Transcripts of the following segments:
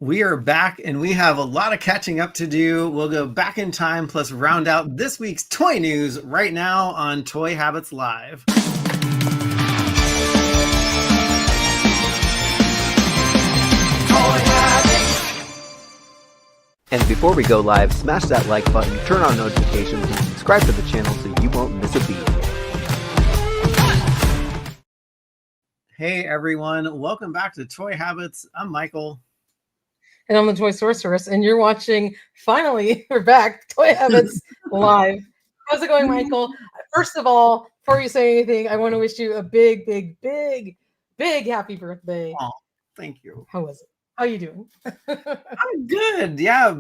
We are back and we have a lot of catching up to do. We'll go back in time plus round out this week's toy news right now on Toy Habits Live. And before we go live, smash that like button, turn on notifications, and subscribe to the channel so you won't miss a beat. Hey everyone, welcome back to Toy Habits. I'm Michael. And I'm the Toy Sorceress, and you're watching, finally, we're back, Toy Habits Live. How's it going, Michael? First of all, before you say anything, I want to wish you a big happy birthday. Oh, thank you. How was it? How you doing? I'm good. Yeah,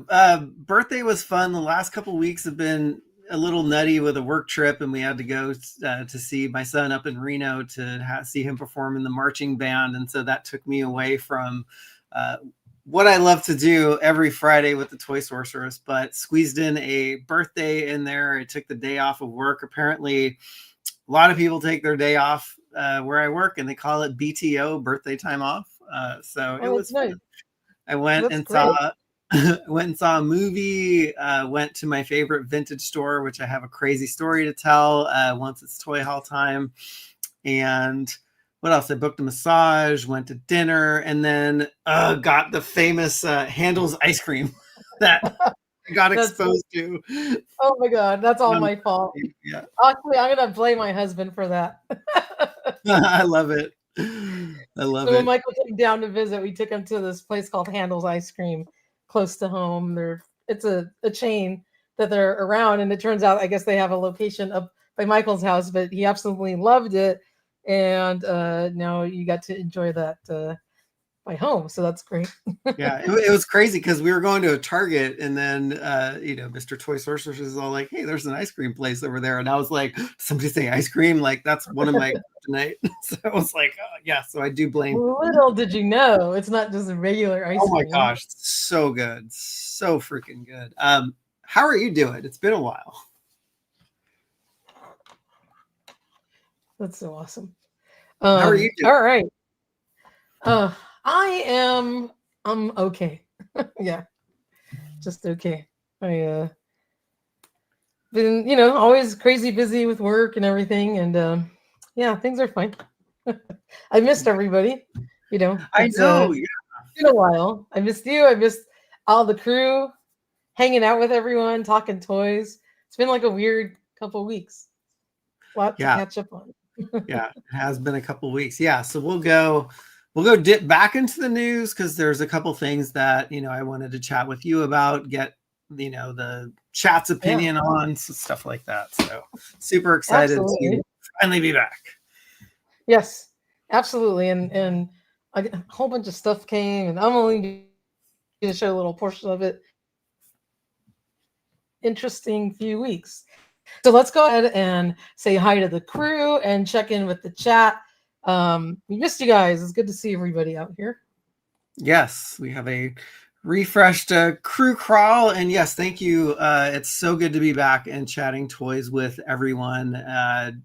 birthday was fun. The last couple weeks have been a little nutty with a work trip, and we had to go to see my son up in Reno to see him perform in the marching band, and so that took me away from what I love to do every Friday with the Toy Sorceress, but squeezed in a birthday in there. I took the day off of work. Apparently, a lot of people take their day off where I work, and they call it BTO, birthday time off. So it was nice. fun. I went and saw a movie, went to my favorite vintage store, which I have a crazy story to tell once it's Toy Haul time. And what else? I booked a massage, went to dinner, and then got the famous Handel's ice cream that I got exposed to. Oh my God, that's all my fault. Yeah. Actually, I'm going to blame my husband for that. I love it. I love so it. when Michael came down to visit, we took him to this place called Handel's Ice Cream close to home. It's a chain that they're around, and it turns out I guess they have a location up by Michael's house, but he absolutely loved it. And now you got to enjoy that by home, so that's great. Yeah, it was crazy because we were going to a Target, and then Mr. Toy Sorceress is all like, "Hey, there's an ice cream place over there," and I was like, "Somebody say ice cream? Like that's one of my tonight." So I was like, "Yeah." So I do blame. Little did you know, it's not just a regular ice cream. Oh my gosh, so good, so freaking good. How are you doing? It's been a while. That's so awesome. How are you doing? All right. I'm okay. Yeah, just okay. I been always crazy busy with work and everything, and yeah, things are fine. I missed everybody. I know. Yeah, it's been a while. I missed you. I missed all the crew, hanging out with everyone, talking toys. It's been like a weird couple weeks. A lot to catch up on. Yeah, it has been a couple weeks. Yeah, so we'll go dip back into the news because there's a couple things that I wanted to chat with you about, get the chat's opinion on, so stuff like that. So super excited to finally be back. Yes, absolutely. And a whole bunch of stuff came, and I'm only going to show a little portion of it. Interesting few weeks. So let's go ahead and say hi to the crew and check in with the chat. We missed you guys. It's good to see everybody out here. Yes, we have a refreshed crew crawl, and yes, thank you. It's so good to be back and chatting toys with everyone.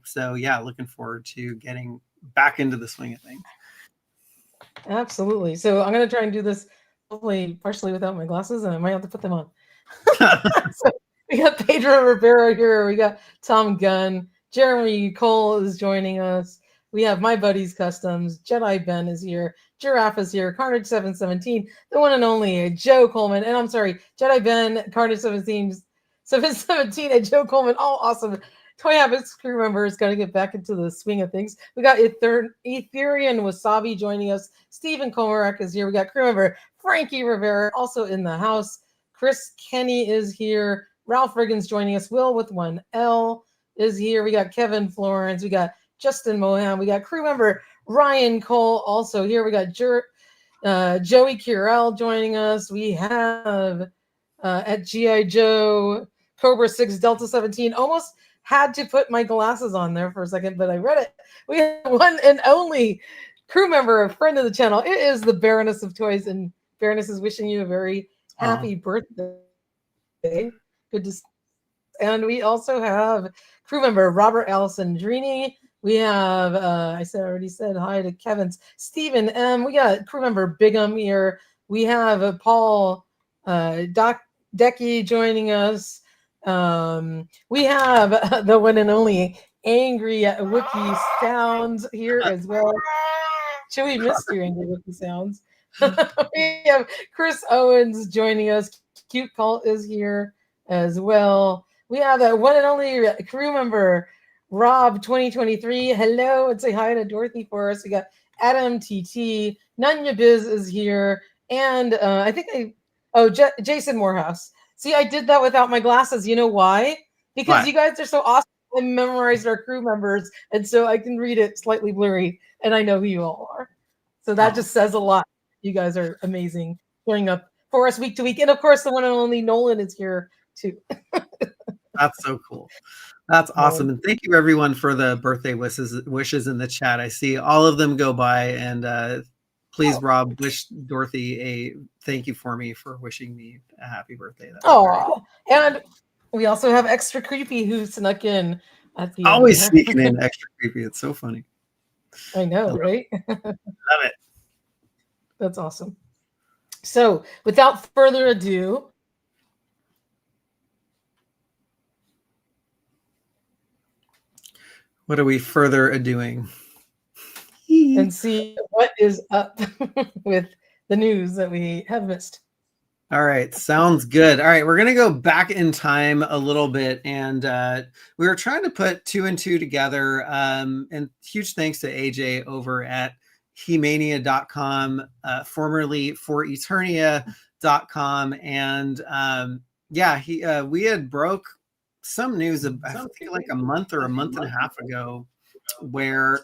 So yeah, looking forward to getting back into the swing of things. Absolutely. So I'm going to try and do this hopefully partially without my glasses, and I might have to put them on. So we got Pedro Rivera here. We got Tom Gunn. Jeremy Cole is joining us. We have My Buddies Customs. Jedi Ben is here. Giraffe is here. Carnage 717, the one and only Joe Coleman. And I'm sorry, Jedi Ben, Carnage 717, and Joe Coleman. All awesome. Toy Habits crew members got to get back into the swing of things. We got Etherian Wasabi joining us. Stephen Komarak is here. We got crew member Frankie Rivera also in the house. Chris Kenny is here. Ralph Riggins joining us. Will with one L is here. We got Kevin Florence. We got Justin Mohan. We got crew member Ryan Cole also here. We got Joey Curell joining us. We have at G.I. Joe Cobra 6 Delta 17. Almost had to put my glasses on there for a second, but I read it. We have one and only crew member, a friend of the channel. It is the Baroness of Toys, and Baroness is wishing you a very happy birthday. Good to see. And we also have crew member Robert Allison Drini. We have, I already said hi to Kevin's Stephen M. We got crew member Bigham here. We have Paul Decky joining us. We have the one and only Angry Wookie Sounds here as well. Chewy missed you, Angry Wookie Sounds. We have Chris Owens joining us. Cute Cult is here as well. We have a one and only crew member, Rob 2023. Hello, and say hi to Dorothy for us. We got Adam TT. Nunya Biz is here. And I think Jason Morehouse. See, I did that without my glasses. You know why? Because you guys are so awesome. I memorized our crew members, and so I can read it slightly blurry, and I know who you all are. So that just says a lot. You guys are amazing, showing up for us week to week. And of course, the one and only Nolan is here too. That's so cool. That's awesome. And thank you everyone for the birthday wishes in the chat. I see all of them go by, and please, Rob, wish Dorothy a thank you for me for wishing me a happy birthday. Oh, and we also have Extra Creepy who snuck in at the always sneaking in Extra Creepy. It's so funny. I know, right? Love it. That's awesome. So, without further ado, what are we further doing? And see what is up with the news that we have missed. All right, sounds good. All right, we're going to go back in time a little bit, and we were trying to put 2 and 2 together, and huge thanks to AJ over at Hemania.com, formerly ForEternia.com, and we had broke some news, I think like a month or a month and a half ago, where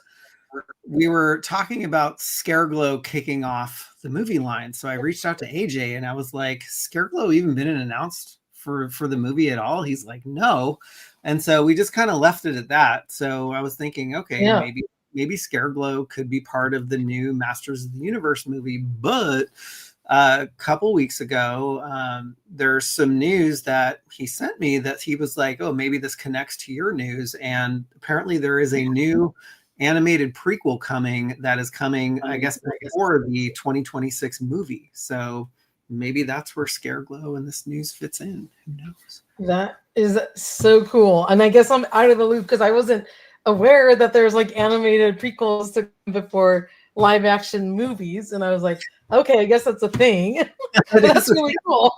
we were talking about Scareglow kicking off the movie line. So I reached out to AJ and I was like, Scareglow even been announced for the movie at all? He's like, no. And so we just kind of left it at that. So I was thinking, okay, maybe Scareglow could be part of the new Masters of the Universe movie. But a couple weeks ago, there's some news that he sent me that he was like, oh, maybe this connects to your news. And apparently there is a new animated prequel coming that is coming, I guess, before the 2026 movie. So maybe that's where Scareglow and this news fits in. Who knows? That is so cool. And I guess I'm out of the loop because I wasn't aware that there's like animated prequels to before live action movies. And I was like, okay, I guess that's a thing. That's really cool.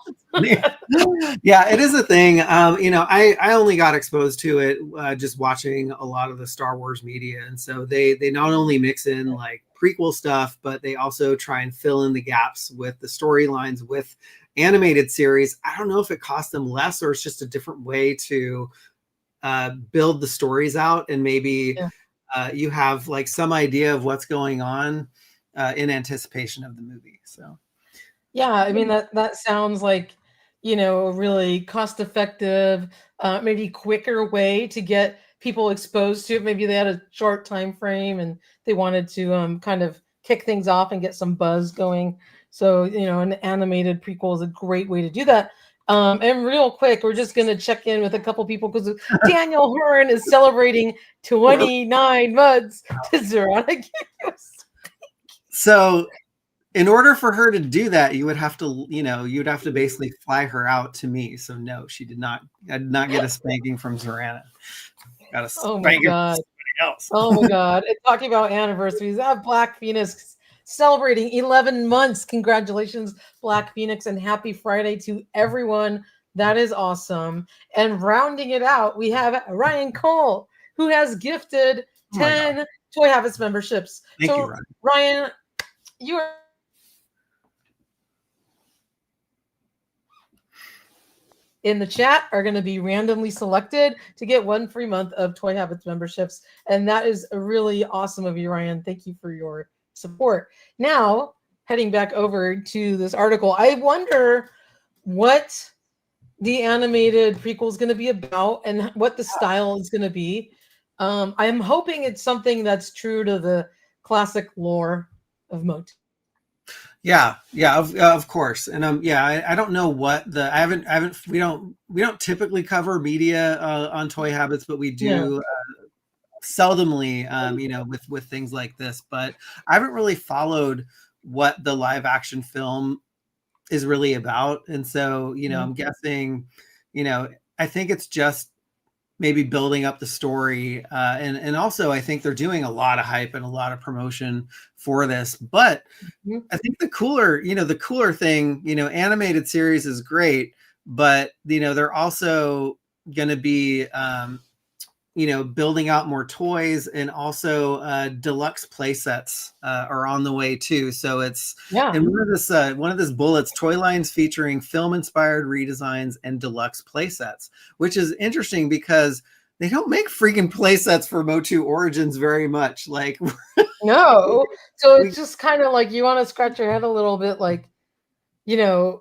Yeah, it is a thing. I only got exposed to it just watching a lot of the Star Wars media. And so they not only mix in like prequel stuff, but they also try and fill in the gaps with the storylines with animated series. I don't know if it costs them less or it's just a different way to build the stories out. And maybe you have like some idea of what's going on in anticipation of the movie. So, yeah, I mean, that sounds like, a really cost-effective, maybe quicker way to get people exposed to it. Maybe they had a short time frame and they wanted to kind of kick things off and get some buzz going. So, an animated prequel is a great way to do that. And real quick, we're just going to check in with a couple people because Daniel Hearn is celebrating 29 months to Zorana. So in order for her to do that, you would have to, basically fly her out to me. So no, she did not. I did not get a spanking from Zorana. Got a spanking from somebody else. Oh my God. And talking about anniversaries, Black Phoenix celebrating 11 months. Congratulations, Black Phoenix, and happy Friday to everyone. That is awesome. And rounding it out, we have Ryan Cole, who has gifted 10 Toy Habits memberships. Thank you, Ryan. Ryan, you are in the chat are going to be randomly selected to get 1 free month of Toy Habits memberships. And that is really awesome of you, Ryan. Thank you for your support. Now, heading back over to this article, I wonder what the animated prequel is going to be about and what the style is going to be. I'm hoping it's something that's true to the classic lore of MOTU. Yeah, of course. And I don't know what we don't typically cover media on Toy Habits, but we do seldomly, with things like this. But I haven't really followed what the live action film is really about. And so, I'm guessing, I think it's just maybe building up the story. And also I think they're doing a lot of hype and a lot of promotion for this. But I think the cooler thing, animated series is great, but they're also going to be, building out more toys, and also deluxe play sets are on the way too. So it's in one of this bullets, toy lines featuring film inspired redesigns and deluxe play sets, which is interesting because they don't make freaking play sets for MOTU Origins very much. Like, no. So it's just kind of like you want to scratch your head a little bit, like, they're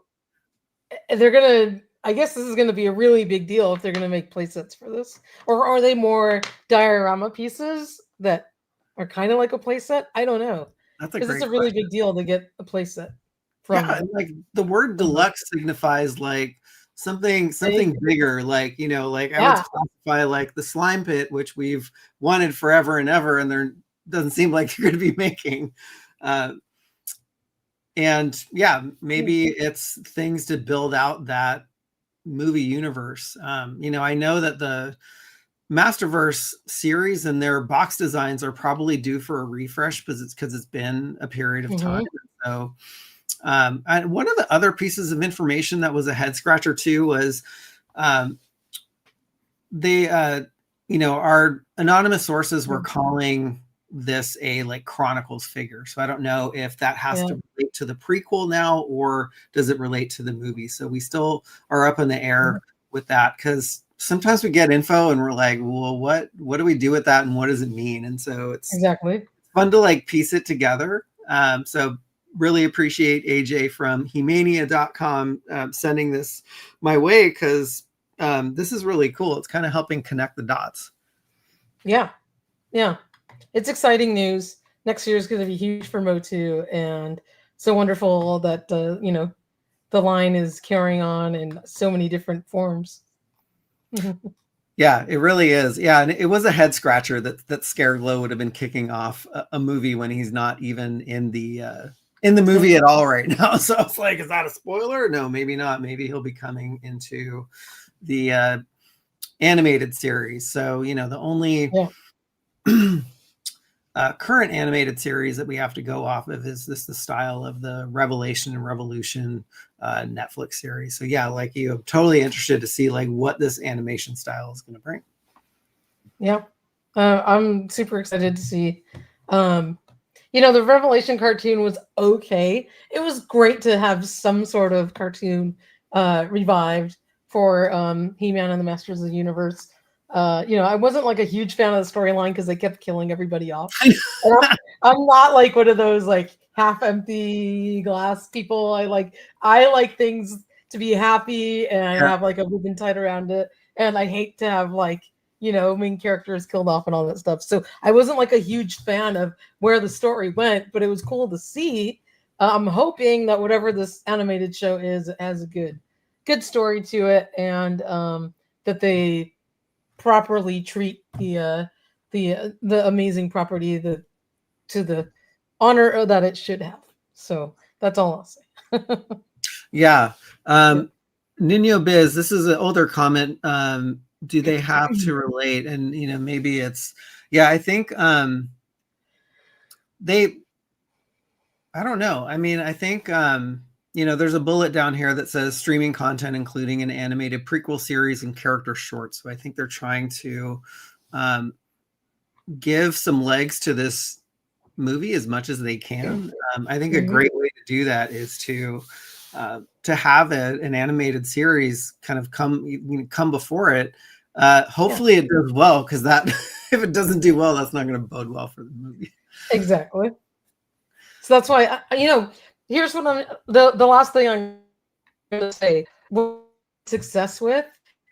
gonna, I guess this is going to be a really big deal if they're going to make play sets for this. Or are they more diorama pieces that are kind of like a play set? I don't know. That's it's a really big deal to get a play set from. Yeah, like the word deluxe signifies like something bigger, like, like I would classify like the slime pit, which we've wanted forever and ever, and there doesn't seem like you're going to be making. And yeah, maybe it's things to build out that movie universe. I know that the Masterverse series and their box designs are probably due for a refresh because it's been a period of time. So and one of the other pieces of information that was a head scratcher too was they our anonymous sources were calling this a like Chronicles figure. So I don't know if that has to relate to the prequel now, or does it relate to the movie? So we still are up in the air with that, because sometimes we get info and we're like, well, what do we do with that, and what does it mean? And so it's fun to like piece it together. So really appreciate AJ from Hemania.com sending this my way, because this is really cool. It's kind of helping connect the dots. Yeah. It's exciting news. Next year is going to be huge for MOTU, and so wonderful that the line is carrying on in so many different forms. Yeah, it really is. Yeah, and it was a head scratcher that Scared Glow would have been kicking off a movie when he's not even in the movie at all right now. So it's like, is that a spoiler? No, maybe not. Maybe he'll be coming into the animated series. So the only current animated series that we have to go off of is the style of the Revelation and Revolution Netflix series. So yeah, like I'm totally interested to see like what this animation style is going to bring. Yeah, I'm super excited to see. The Revelation cartoon was okay. It was great to have some sort of cartoon revived for He-Man and the Masters of the Universe. I wasn't like a huge fan of the storyline because they kept killing everybody off. I'm not like one of those like half empty glass people. I like things to be happy and have like a ribbon tied around it. And I hate to have like, main characters killed off and all that stuff. So I wasn't like a huge fan of where the story went, but it was cool to see. I'm hoping that whatever this animated show is, it has a good story to it, and that they properly treat the amazing property to the honor that it should have. So that's all I'll say. Yeah. Nino Biz, this is an older comment. Do they have to relate? And maybe it's I think they, I don't know. I mean, I think there's a bullet down here that says streaming content, including an animated prequel series and character shorts. So I think they're trying to give some legs to this movie as much as they can. I think a great way to do that is to have an animated series kind of come before it. Hopefully it does well, because that if it doesn't do well, that's not going to bode well for the movie. Exactly. So that's why here's what I'm the last thing I'm going to say. What success with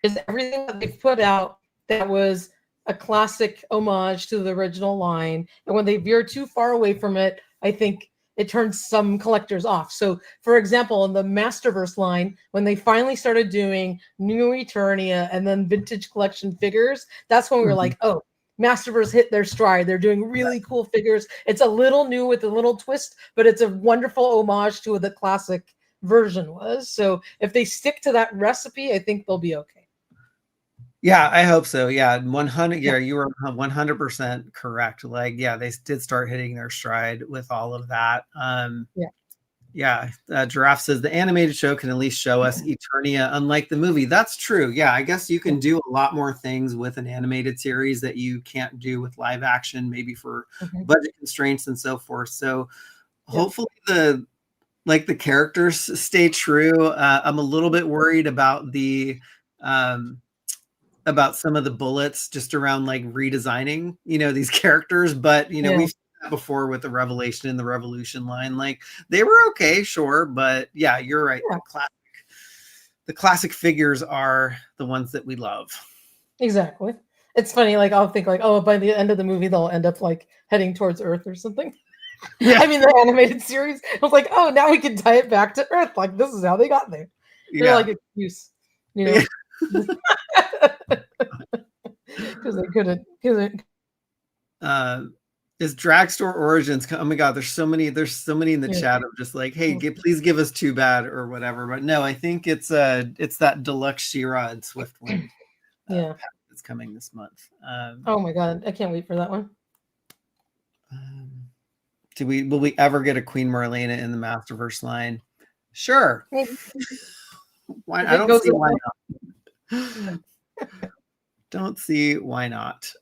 is everything that they've put out that was a classic homage to the original line, and when they veer too far away from it, I think it turns some collectors off. So, for example, in the Masterverse line, when they finally started doing New Eternia and then vintage collection figures, that's when we were like, oh, Masterverse hit their stride. They're doing really cool figures. It's a little new with a little twist, but it's a wonderful homage to the classic version was. So if they stick to that recipe, I think they'll be okay. Yeah, I hope so. Yeah, 100. Yeah, you were 100% correct. Like, yeah, they did start hitting their stride with all of that. Yeah. Giraffe says the animated show can at least show us Eternia, unlike the movie. That's true. Yeah, I guess you can do a lot more things with an animated series that you can't do with live action, maybe for budget constraints and so forth. So hopefully the characters stay true. I'm a little bit worried about about some of the bullets just around like redesigning, these characters. But, we've seen that before with the Revelation and the Revolution line. Like, they were okay, sure. But yeah, you're right. Yeah. The classic figures are the ones that we love. Exactly. It's funny. Like, I'll think like, oh, by the end of the movie, they'll end up like heading towards Earth or something. Yeah. I mean, the animated series, I was like, oh, now we can tie it back to Earth. Like, this is how they got there. They're like excuse, because they couldn't. Is Dragstore Origins? Oh my God, there's so many in the chat of just like, hey, please give us Too Bad or whatever. But no, I think it's that Deluxe She-Ra and Swiftwind. It's coming this month. Oh my God, I can't wait for that one. Will we ever get a Queen Marlena in the Masterverse line? Sure. Why? I don't see why not. Don't see why not.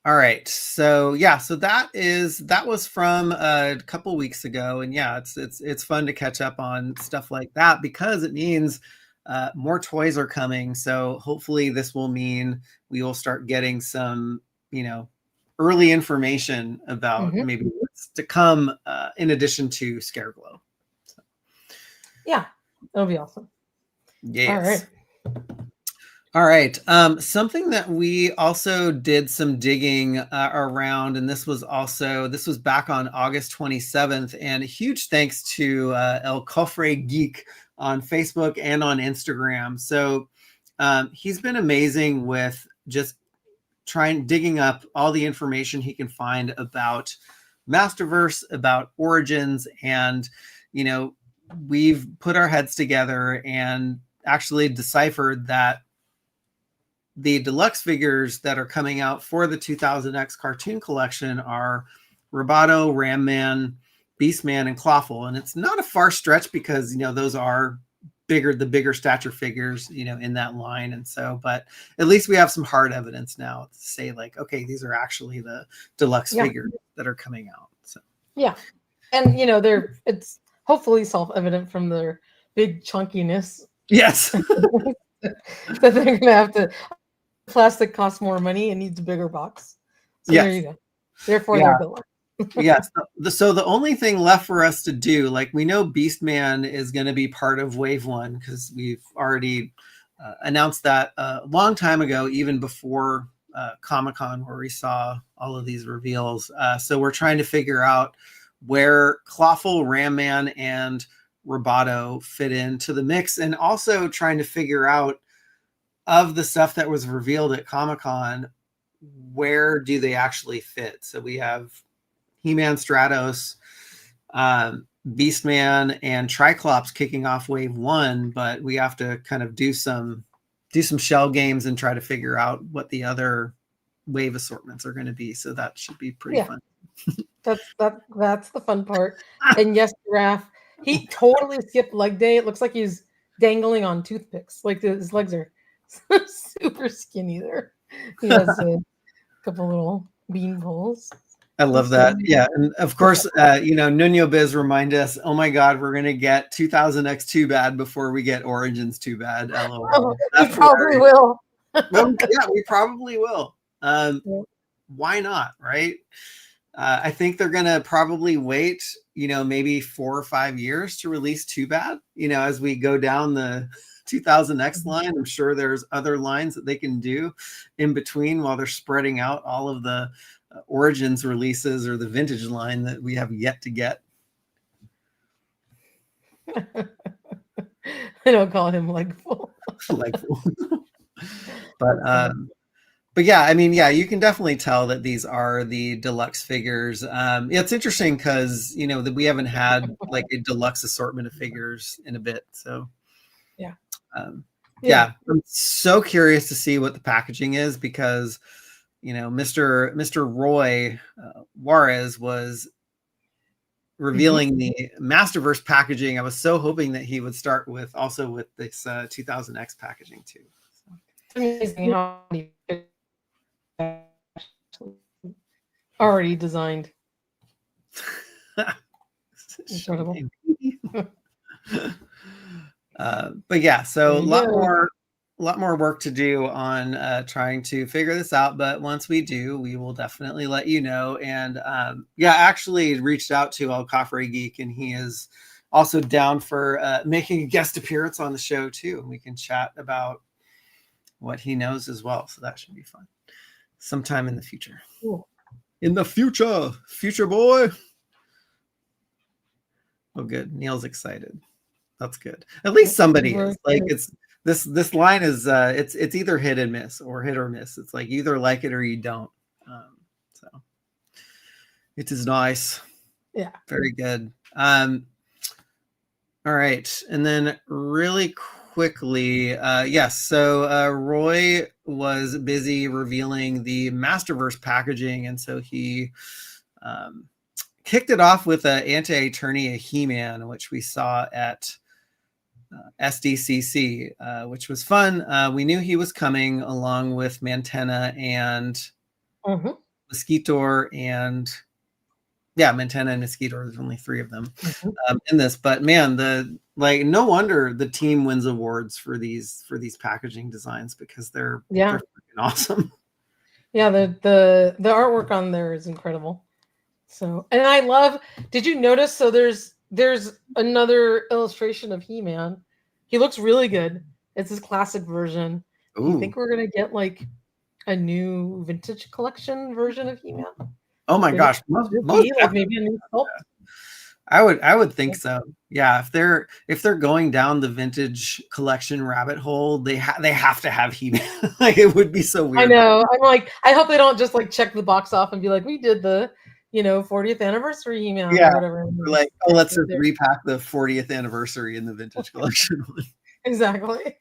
All right. So that was from a couple weeks ago, and it's fun to catch up on stuff like that because it means more toys are coming. So hopefully this will mean we will start getting some, early information about maybe what's to come in addition to Scareglow. So. Yeah, that'll be awesome. Yes. All right. Something that we also did some digging around, and this was back on August 27th, and a huge thanks to El Cofre Geek on Facebook and on Instagram. So he's been amazing with just digging up all the information he can find about Masterverse, about Origins, and we've put our heads together and actually deciphered that the deluxe figures that are coming out for the 2000X cartoon collection are Roboto, Ram Man, Beastman, and Clawful. And it's not a far stretch because those are the bigger stature figures, in that line. And so, but at least we have some hard evidence now to say like, okay, these are actually the deluxe figures that are coming out. So yeah. And it's hopefully self-evident from their big chunkiness. Yes. That they're gonna have to plastic costs more money and needs a bigger box. So there you go. Therefore they're deluxe. Yes. So the only thing left for us to do, like we know Beastman is going to be part of Wave 1 because we've already announced that a long time ago, even before Comic-Con, where we saw all of these reveals. So we're trying to figure out where Clawful, Ram Man, and Roboto fit into the mix, and also trying to figure out of the stuff that was revealed at Comic-Con, where do they actually fit? So we have He-Man, Stratos, Beastman, and Triclops kicking off Wave 1, but we have to kind of do some shell games and try to figure out what the other wave assortments are going to be. So that should be pretty fun. That's the fun part. And yes, Giraffe, he totally skipped leg day. It looks like he's dangling on toothpicks. Like his legs are super skinny there. He has a couple little bean poles. I love that. Yeah. And of course, Nuno Biz remind us, oh my God, we're going to get 2000X Too Bad before we get Origins Too Bad. LOL. Oh, we probably will. Well, yeah, we probably will. Why not? Right. I think they're going to probably wait, maybe 4 or 5 years to release Too Bad, as we go down the 2000X line. I'm sure there's other lines that they can do in between while they're spreading out all of the Origins releases or the vintage line that we have yet to get. I don't call him Legful. Legful. But But yeah, I mean, yeah, you can definitely tell that these are the deluxe figures. It's interesting because that we haven't had like a deluxe assortment of figures in a bit. So Yeah. Yeah, I'm so curious to see what the packaging is because Mr. Roy Juarez was revealing the Masterverse packaging. I was so hoping that he would start with this 2000X packaging too. So. It's amazing how many already designed. Incredible. But yeah, so a lot more work to do on trying to figure this out. But once we do, we will definitely let you know. And yeah, actually reached out to El Cofre Geek, and he is also down for making a guest appearance on the show too. And we can chat about what he knows as well. So that should be fun sometime in the future. Cool. In the future boy. Oh, good. Neil's excited. That's good. At least somebody is. Like it's this line is it's either hit and miss or hit or miss. It's like you either like it or you don't. So it is nice. Yeah. Very good. All right. And then really quickly, yes. So Roy was busy revealing the Masterverse packaging, and so he kicked it off with an Anti-Eternia He-Man, which we saw at SDCC, which was fun. We knew he was coming along with Mantenna and Mosquitor and Mantenna and Mosquitor. There's only 3 of them in this, but man, no wonder the team wins awards for these packaging designs because they're freaking awesome. Yeah, the artwork on there is incredible. So, and I love. Did you notice? So there's another illustration of He-Man. He looks really good. It's his classic version. Do you think we're gonna get like a new vintage collection version of He-Man? Oh my gosh, maybe a new sculpt? I would think so. Yeah, if they're going down the vintage collection rabbit hole, they have to have He-Man. Like it would be so weird. I know. I'm like, I hope they don't just like check the box off and be like, we did the 40th anniversary He-Man or whatever. Like, oh, let's just repack the 40th anniversary in the vintage collection one. Exactly.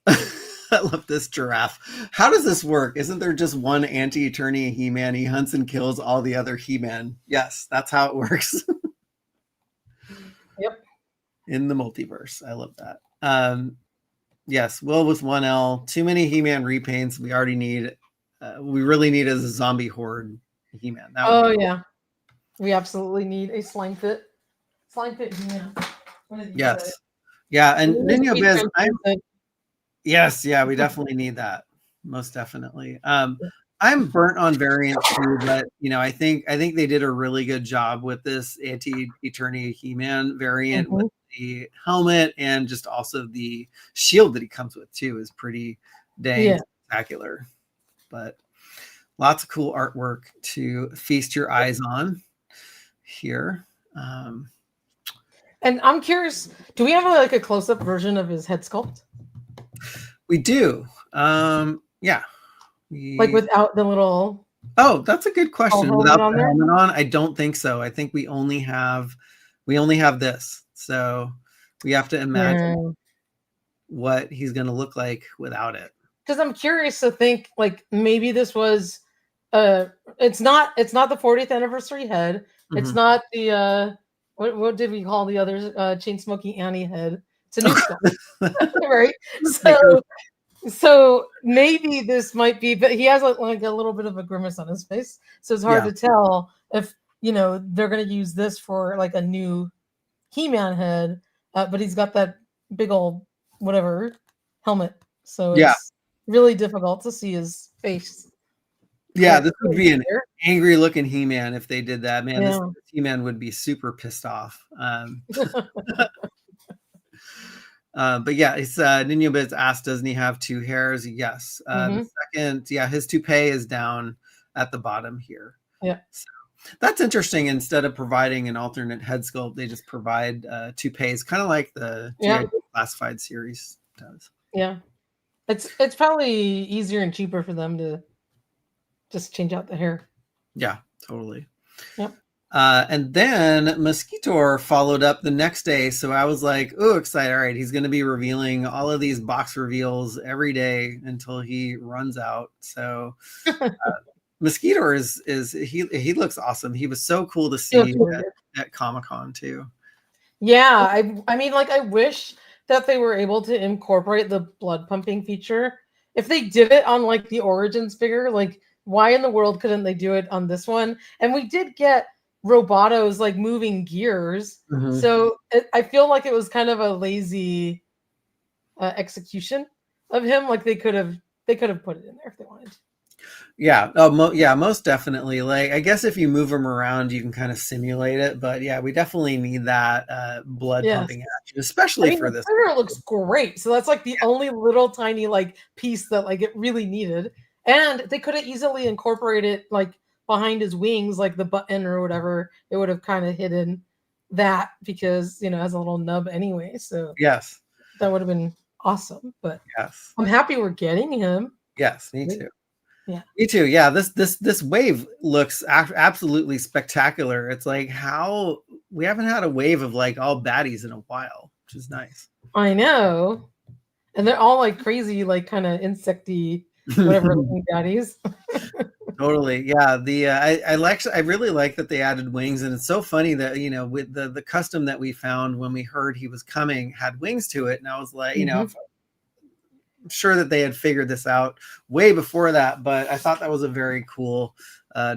I love this giraffe. How does this work? Isn't there just one Anti-Eternia He-Man? He hunts and kills all the other He-Man. Yes, that's how it works. Yep. In the multiverse. I love that. Yes, Will with 1L. Too many He-Man repaints. We already need, we really need as a zombie horde He-Man. Yeah. We absolutely need a slime fit He-Man. Yes. Yeah, and Ninja Biz, yes, yeah, we definitely need that. Most definitely. I'm burnt on variants too, but I think they did a really good job with this Anti-Eternia He-Man variant with the helmet, and just also the shield that he comes with too is pretty dang spectacular. But lots of cool artwork to feast your eyes on here. And I'm curious, do we have a close-up version of his head sculpt? We do. Yeah. Like without the little... Oh, that's a good question. Without the helmet on? I don't think so. I think we only have this. So we have to imagine what he's going to look like without it. Because I'm curious to think, like, maybe this was it's not the 40th anniversary head. It's not the what did we call the other Chain Smoking Annie head? It's a new sculpt. Right? So maybe this might be, but he has like a little bit of a grimace on his face, so it's hard to tell if they're going to use this for like a new He-Man head, but he's got that big old whatever helmet, so it's really difficult to see his face. Yeah, this would be an angry looking He-Man if they did that. Man, this He-Man would be super pissed off. But yeah, it's Ninja Biz asked, doesn't he have 2 hairs? Yes. The second, his toupee is down at the bottom here. Yeah. So that's interesting. Instead of providing an alternate head sculpt, they just provide toupees, kind of like the Classified series does. Yeah. It's probably easier and cheaper for them to just change out the hair. Yeah, totally. Yep. And then Mosquitor followed up the next day. So I was like, oh, excited. All right, he's going to be revealing all of these box reveals every day until he runs out. So Mosquitor he looks awesome. He was so cool to see at Comic-Con too. Yeah, I mean, like, I wish that they were able to incorporate the blood pumping feature. If they did it on like the Origins figure, like, why in the world couldn't they do it on this one? And we did get Roboto's like moving gears, so I feel like it was kind of a lazy execution of him. Like they could have put it in there if they wanted to. Yeah. Oh, yeah, most definitely. Like, I guess if you move them around, you can kind of simulate it. But yeah, we definitely need that blood pumping action, especially for this. The figure looks great. So that's like the only little tiny like piece that like it really needed. And they could have easily incorporated like behind his wings, like the button or whatever. It would have kind of hidden that because, you know, it has a little nub anyway. So yes, that would have been awesome. But yes, I'm happy we're getting him. Yes, me too. Yeah, me too. Yeah, this wave looks absolutely spectacular. It's like how we haven't had a wave of like all baddies in a while, which is nice. I know, and they're all like crazy, like kind of insecty, whatever looking baddies. Totally, yeah. The I really like that they added wings, and it's so funny that, you know, with the custom that we found when we heard he was coming had wings to it, and I was like, you know. I'm sure that they had figured this out way before that, but I thought that was a very cool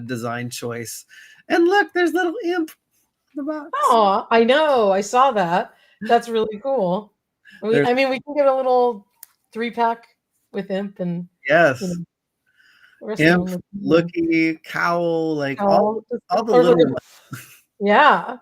design choice. And look, there's little Imp in the box. Oh, I know. I saw that. That's really cool. I mean, we can get a little 3-pack with Imp and yes, you know, Imp, Looky, Cowl, like all the little ones. Yeah.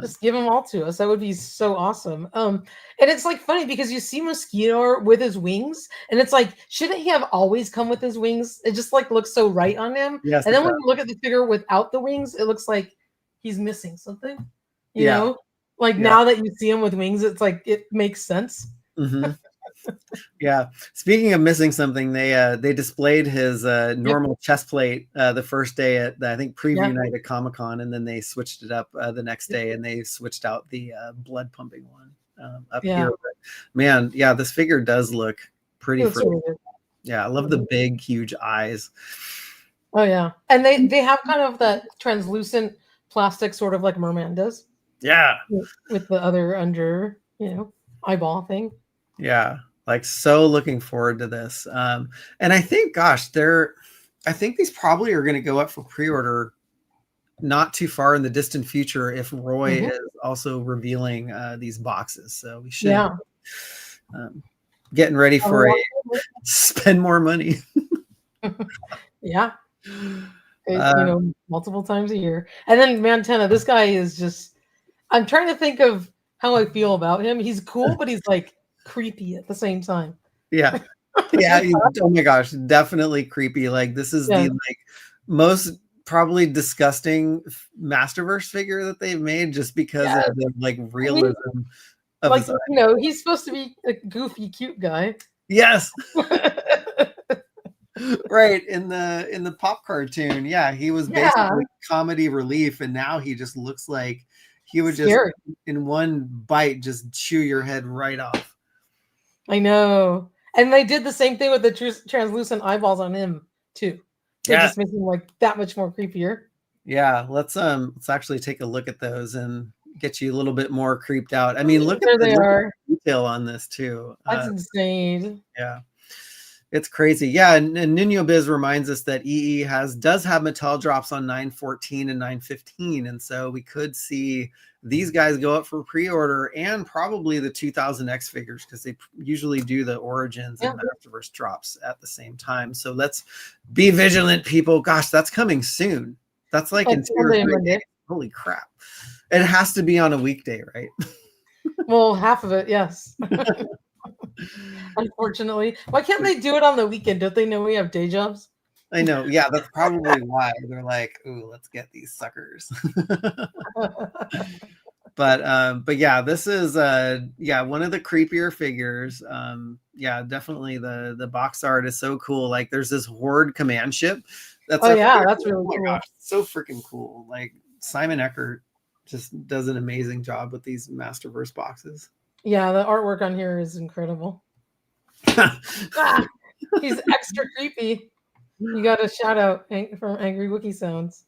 Just give them all to us. That would be so awesome. And it's like funny because you see Mosquito with his wings, and it's like, shouldn't he have always come with his wings? It just like looks so right on him. Yes, and then when you look at the figure without the wings, it looks like he's missing something. You know, like now that you see him with wings, it's like it makes sense. Yeah. Speaking of missing something, they displayed his normal chest plate the first day at I think preview night at Comic-Con, and then they switched it up the next day, and they switched out the blood pumping one up here. But man, yeah, this figure does look pretty. Really yeah, I love the big, huge eyes. Oh yeah, and they have kind of that translucent plastic, sort of like Merman does. Yeah, with the other under, you know, eyeball thing. Yeah, like so looking forward to this. And I think, gosh, I think these probably are going to go up for pre-order not too far in the distant future if Roy is also revealing these boxes. So we should getting ready for a spend more money. Yeah. You know, multiple times a year. And then Mantenna, this guy is just, I'm trying to think of how I feel about him. He's cool, but he's like creepy at the same time. Yeah. Yeah. Oh my gosh, definitely creepy. Like this is the like most probably disgusting Masterverse figure that they've made just because of the like realism of like, you know, he's supposed to be a goofy, cute guy. Yes. Right. In the pop cartoon. Yeah, he was basically comedy relief, and now he just looks like he would just in one bite just chew your head right off. I know. And they did the same thing with the translucent eyeballs on him too. They just make him like that much more creepier. Yeah, let's actually take a look at those and get you a little bit more creeped out. I mean, look there at the detail on this too. That's insane. Yeah. It's crazy. Yeah, and Nuno Biz reminds us that EE does have Mattel drops on 9/14 and 9/15, and so we could see these guys go up for pre-order, and probably the 2000X figures, because they usually do the Origins and Masterverse drops at the same time. So let's be vigilant, people. Gosh, that's coming soon. That's like in 2 or 3 days. Holy crap. It has to be on a weekday, right? Well, half of it, yes. Unfortunately. Why can't they do it on the weekend? Don't they know we have day jobs? I know. Yeah, that's probably why they're like, ooh, let's get these suckers. But yeah, this is one of the creepier figures. yeah, definitely the box art is so cool. Like there's this Horde command ship. That's that's really cool. Gosh, so freaking cool. Like Simon Eckert just does an amazing job with these Masterverse boxes. Yeah, the artwork on here is incredible. He's extra creepy. You got a shout out from Angry Wiki Sounds.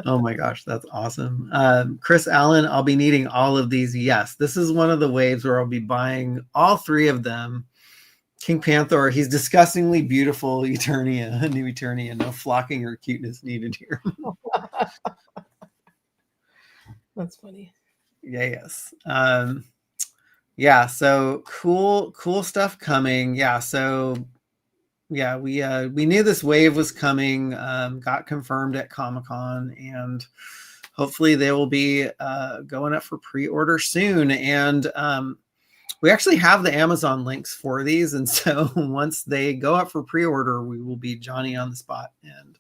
Oh my gosh, that's awesome. Chris Allen, I'll be needing all of these. Yes, this is one of the waves where I'll be buying all 3 of them. King Panther, he's disgustingly beautiful. Eternia, new Eternia, no flocking or cuteness needed here. That's funny. Yeah, yes. Yeah, so cool stuff coming. Yeah, so yeah, we knew this wave was coming, got confirmed at Comic-Con, and hopefully they will be going up for pre-order soon. And we actually have the Amazon links for these, and so once they go up for pre-order, we will be Johnny on the spot. And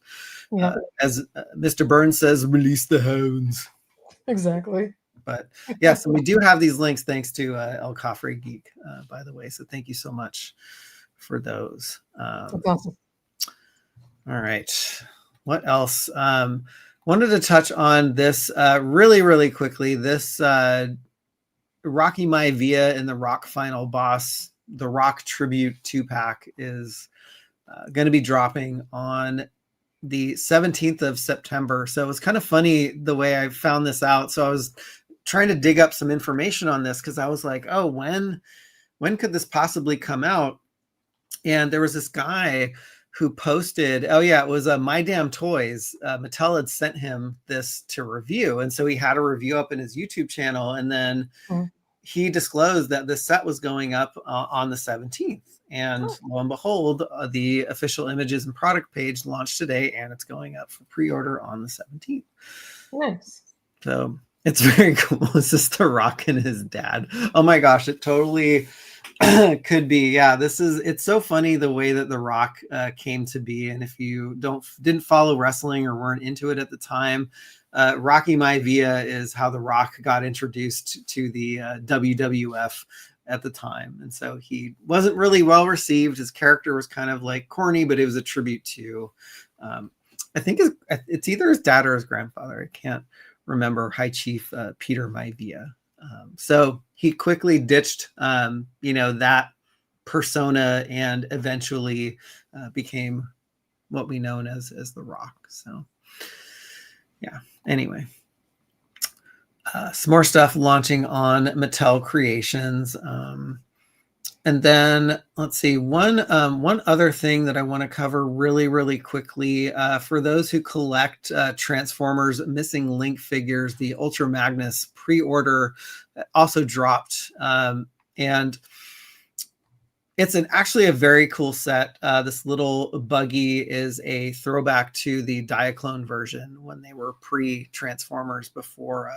as Mr. Burns says, release the hounds. Exactly. But yeah, so we do have these links thanks to El Cofre Geek, by the way. So thank you so much for those. That's awesome. All right. What else? Wanted to touch on this really quickly. This Rocky Maivia and the Rock Final Boss, the Rock Tribute 2-pack is going to be dropping on the 17th of September. So it was kind of funny the way I found this out. So I was trying to dig up some information on this because I was like, oh, when could this possibly come out? And there was this guy who posted, oh yeah, it was My Damn Toys. Mattel had sent him this to review. And so he had a review up in his YouTube channel. And then he disclosed that this set was going up on the 17th. And lo and behold, the official images and product page launched today, and it's going up for pre-order on the 17th. Nice. So it's very cool. It's just The Rock and his dad. Oh my gosh, it totally could be. Yeah, it's so funny the way that The Rock came to be. And if you didn't follow wrestling or weren't into it at the time, Rocky Maivia is how The Rock got introduced to the WWF at the time. And so he wasn't really well received. His character was kind of like corny, but it was a tribute to, I think it's either his dad or his grandfather. I can't remember. High Chief Peter Maivia. So he quickly ditched, that persona and eventually became what we know as The Rock. So yeah, anyway. Some more stuff launching on Mattel Creations. And then let's see, one other thing that I want to cover really quickly. For those who collect Transformers Missing Link figures, the Ultra Magnus pre-order also dropped. And it's actually a very cool set. This little buggy is a throwback to the Diaclone version when they were pre-Transformers before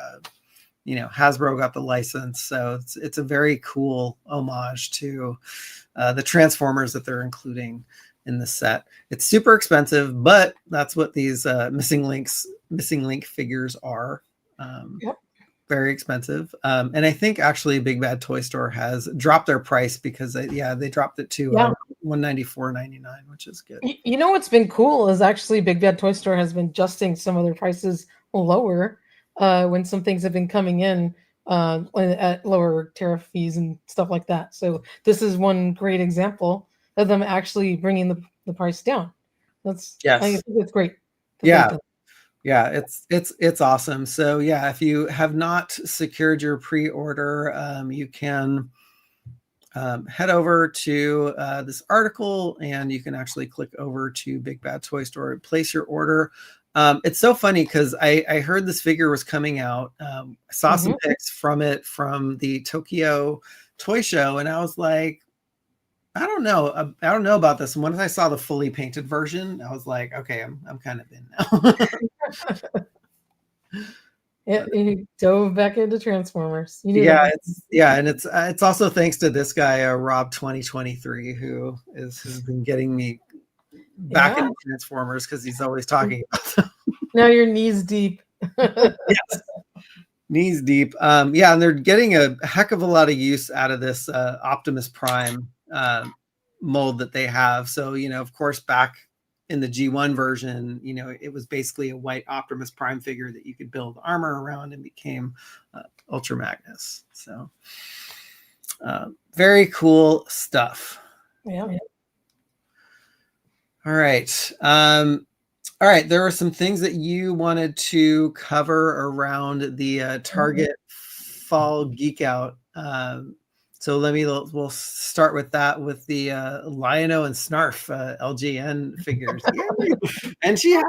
Hasbro got the license. So it's a very cool homage to the Transformers that they're including in the set. It's super expensive, but that's what these Missing Link figures are. Yep. Very expensive. And I think actually Big Bad Toy Store has dropped their price because they dropped it to $194.99, which is good. You know what's been cool is actually Big Bad Toy Store has been adjusting some of their prices lower when some things have been coming in at lower tariff fees and stuff like that. So this is one great example of them actually bringing the price down. I think it's great. Yeah, it's awesome. So yeah, if you have not secured your pre-order, you can head over to this article and you can actually click over to Big Bad Toy Store and place your order. It's so funny because I heard this figure was coming out. I saw some pics from the Tokyo Toy Show, and I was like, I don't know about this. And once I saw the fully painted version, I was like, okay, I'm kind of in now. Yeah, he dove back into Transformers. And it's also thanks to this guy, Rob 2023, who has been getting me back into Transformers because he's always talking about them. Now you're knees deep. Yes. Knees deep. And they're getting a heck of a lot of use out of this Optimus Prime mold that they have. So, of course, back in the G1 version, it was basically a white Optimus Prime figure that you could build armor around and became Ultra Magnus. So very cool stuff. Yeah. All right. All right. There were some things that you wanted to cover around the Target Fall Geek-Out. So we'll start with that with the Lion-O and Snarf LGN figures. And she has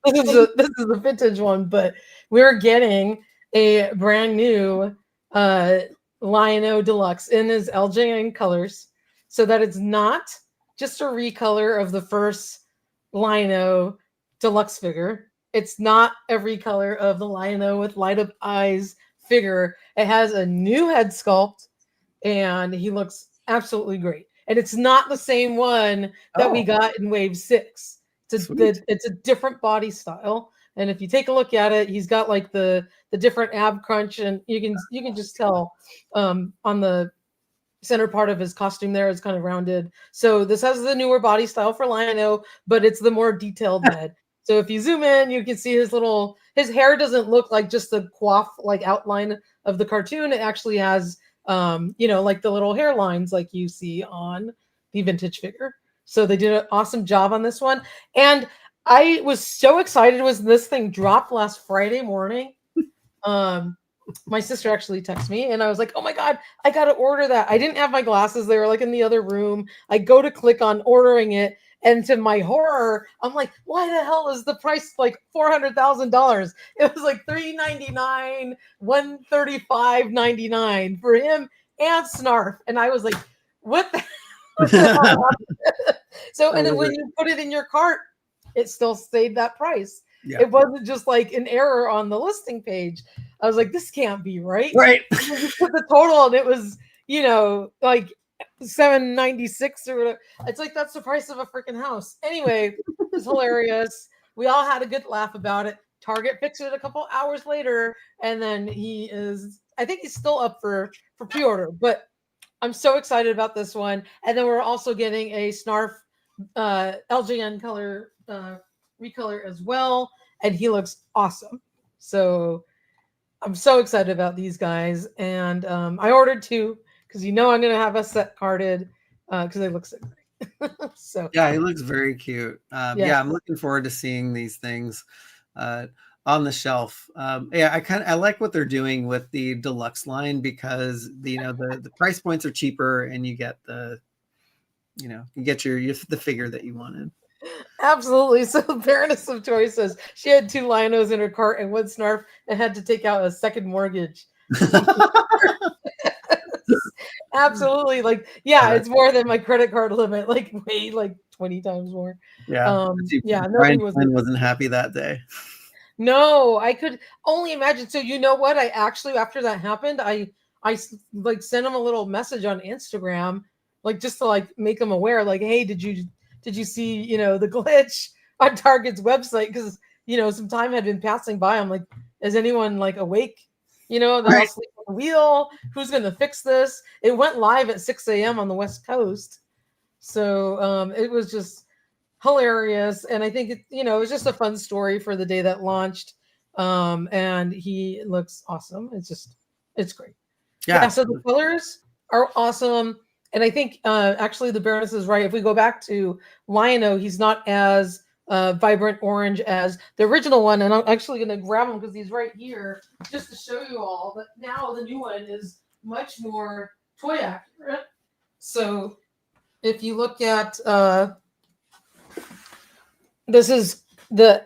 this is a vintage one, but we're getting a brand new Lion-O Deluxe in his LJN colors, so that it's not just a recolor of the first Lion-O Deluxe figure. It's not every color of the Lion-O with light up eyes figure. It has a new head sculpt, and he looks absolutely great. And it's not the same one that we got in Wave 6. It's a different body style. And if you take a look at it, he's got like the different ab crunch, and you can just tell on the center part of his costume there is kind of rounded. So this has the newer body style for Lion-O, but it's the more detailed head. So if you zoom in, you can see his hair doesn't look like just the coif like outline of the cartoon. It actually has like the little hairlines like you see on the vintage figure. So they did an awesome job on this one. And I was so excited when this thing dropped last Friday morning. My sister actually texted me, and I was like, oh my God, I got to order that. I didn't have my glasses. They were like in the other room. I go to click on ordering it, and to my horror, I'm like, why the hell is the price like $400,000? It was like $399, $135.99 for him and Snarf. And I was like, what the hell? So, and then when you put it in your cart, it still stayed that price. Yeah. It wasn't just like an error on the listing page. I was like, this can't be right. Right. You put the total, and it was, like $796 or whatever. It's like, that's the price of a freaking house. Anyway, it was hilarious. We all had a good laugh about it. Target fixed it a couple hours later, and then I think he's still up for pre-order, but I'm so excited about this one. And then we're also getting a Snarf LGN color recolor as well, and he looks awesome. So I'm so excited about these guys, and I ordered 2 because I'm going to have a set carded because they look so great. So yeah, he looks very cute. Yeah, I'm looking forward to seeing these things on the shelf. I like what they're doing with the deluxe line, because the price points are cheaper, and you get the figure that you wanted. Absolutely. So Baroness of Toy says she had 2 Lion-Os in her cart and 1 Snarf and had to take out a second mortgage. Absolutely. Like, it's more than my credit card limit, like way like 20 times more. Yeah. Nobody wasn't happy that day. No, I could only imagine. So you know what? I actually, after that happened, I like sent him a little message on Instagram, like just to like make him aware, like, hey, did you see, the glitch on Target's website? Because, some time had been passing by. I'm like, is anyone like awake? They're all sleeping on the wheel. Who's going to fix this? It went live at 6 a.m. on the West Coast. So it was just hilarious. And I think, it was just a fun story for the day that launched. And he looks awesome. It's great. Yeah. So the colors are awesome. And I think actually the Baroness is right. If we go back to Lion-O, he's not as vibrant orange as the original one. And I'm actually going to grab him because he's right here just to show you all. But now the new one is much more toy accurate. So if you look at this is the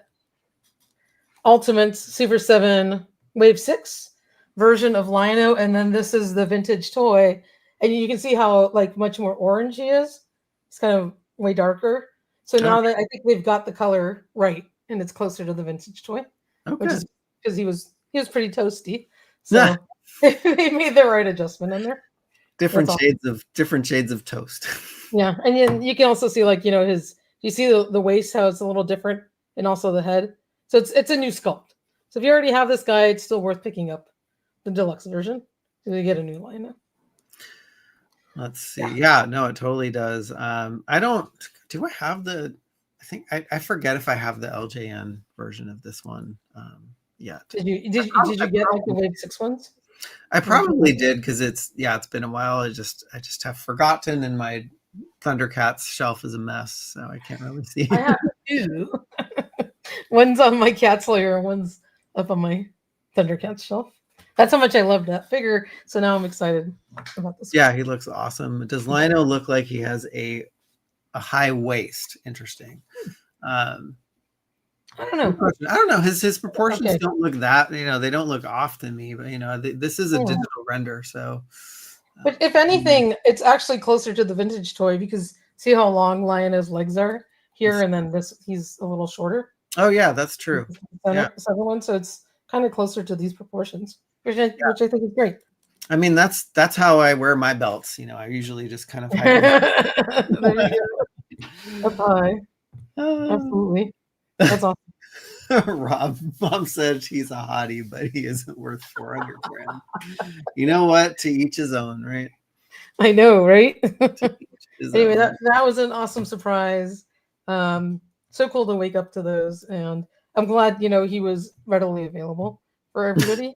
Ultimates Super 7 Wave 6 version of Lion-O, and then this is the vintage toy. And you can see how like much more orange he is. It's kind of way darker. So now that I think they've got the color right, and it's closer to the vintage toy, which is because he was pretty toasty. So they made the right adjustment in there. Different shades of toast. Yeah, and then you can also see like you see the waist, how it's a little different, and also the head. So it's a new sculpt. So if you already have this guy, it's still worth picking up the deluxe version. So you get a new line now. Let's see. Yeah, no, it totally does. I don't. Do I have the? I think I forget if I have the LJN version of this one yet. Did you get like the Wave 6 ones? I probably did because it's been a while. I just have forgotten, and my ThunderCats shelf is a mess, so I can't really see. I have two. One's on my Cat Slayer, and one's up on my ThunderCats shelf. That's how much I love that figure. So now I'm excited about this. Yeah, he looks awesome. Does Lino look like he has a high waist? Interesting. I don't know. I don't know. His proportions don't look that, they don't look off to me, but this is a digital render, so. But if anything, it's actually closer to the vintage toy because see how long Lionel's legs are here, and then he's a little shorter. Oh yeah, that's true. Second one, so it's kind of closer to these proportions, which I think is great. I mean, that's how I wear my belts. I usually just kind of hide them. There you go. Up high. Absolutely. That's awesome. Rob, Mom said he's a hottie, but he isn't worth 400 grand. You know what? To each his own, right? I know, right? Anyway, that was an awesome surprise. So cool to wake up to those, and I'm glad he was readily available for everybody.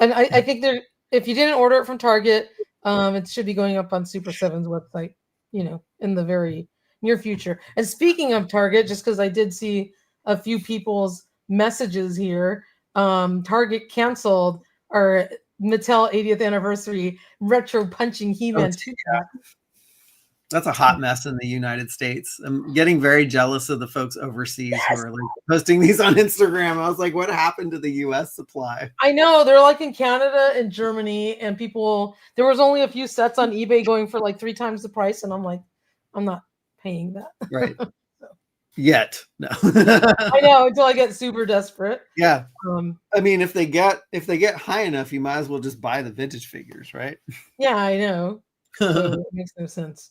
And I think if you didn't order it from Target, it should be going up on Super 7's website, in the very near future. And speaking of Target, just because I did see a few people's messages here, Target canceled our Mattel 80th anniversary retro punching He-Man 2-pack. That's a hot mess in the United States. I'm getting very jealous of the folks overseas who are like posting these on Instagram. I was like, what happened to the US supply? I know, they're like in Canada and Germany, and there was only a few sets on eBay going for like 3 times the price, and I'm like, I'm not paying that. Right. Yet. No. I know, until I get super desperate. Yeah. I mean, if they get high enough, you might as well just buy the vintage figures, right? Yeah, I know. So it makes no sense.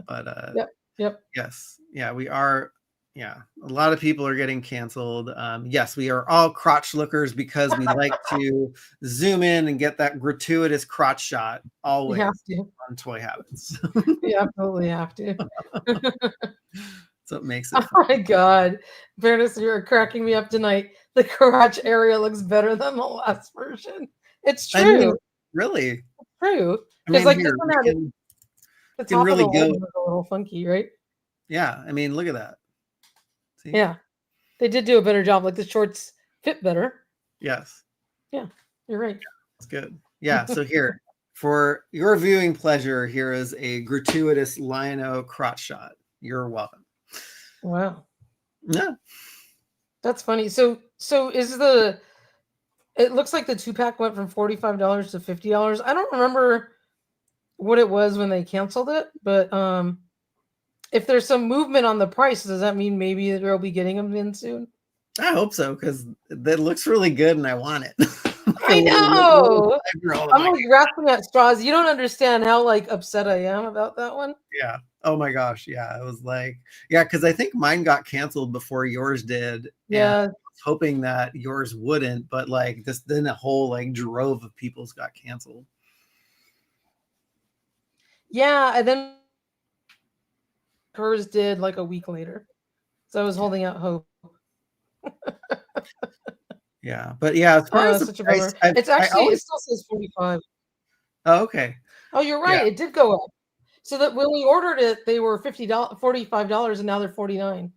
But yep. Yes. Yeah, we are. Yeah. A lot of people are getting canceled. Yes, we are all crotch lookers because we like to zoom in and get that gratuitous crotch shot always on Toy Habits. You absolutely have to. So it makes it fun. Oh my God. Fairness, you're cracking me up tonight. The crotch area looks better than the last version. It's true. I mean, really? It's true. Because like this one had the top really of the leg was a little funky, right? Yeah. I mean, look at that. See? Yeah. They did do a better job. Like the shorts fit better. Yes. Yeah, you're right. That's good. Yeah. So here, for your viewing pleasure, here is a gratuitous Lion-O crotch shot. You're welcome. Wow. Yeah. That's funny. So it looks like the 2-pack went from $45 to $50. I don't remember what it was when they canceled it, but if there's some movement on the price, does that mean maybe they'll be getting them in soon? I hope so, because that looks really good and I want it. I know. I'm like grasping at straws. You don't understand how upset I am about that one. Yeah. Oh my gosh. Yeah. I was like, because I think mine got canceled before yours did. Yeah. I was hoping that yours wouldn't, but then a whole drove of people's got canceled. Yeah, and then hers did a week later. So I was holding out hope. Yeah, but as far as the price, it still says 45. Oh, okay. Oh, you're right. Yeah. It did go up. So that when we ordered it, they were $45, and now they're $49.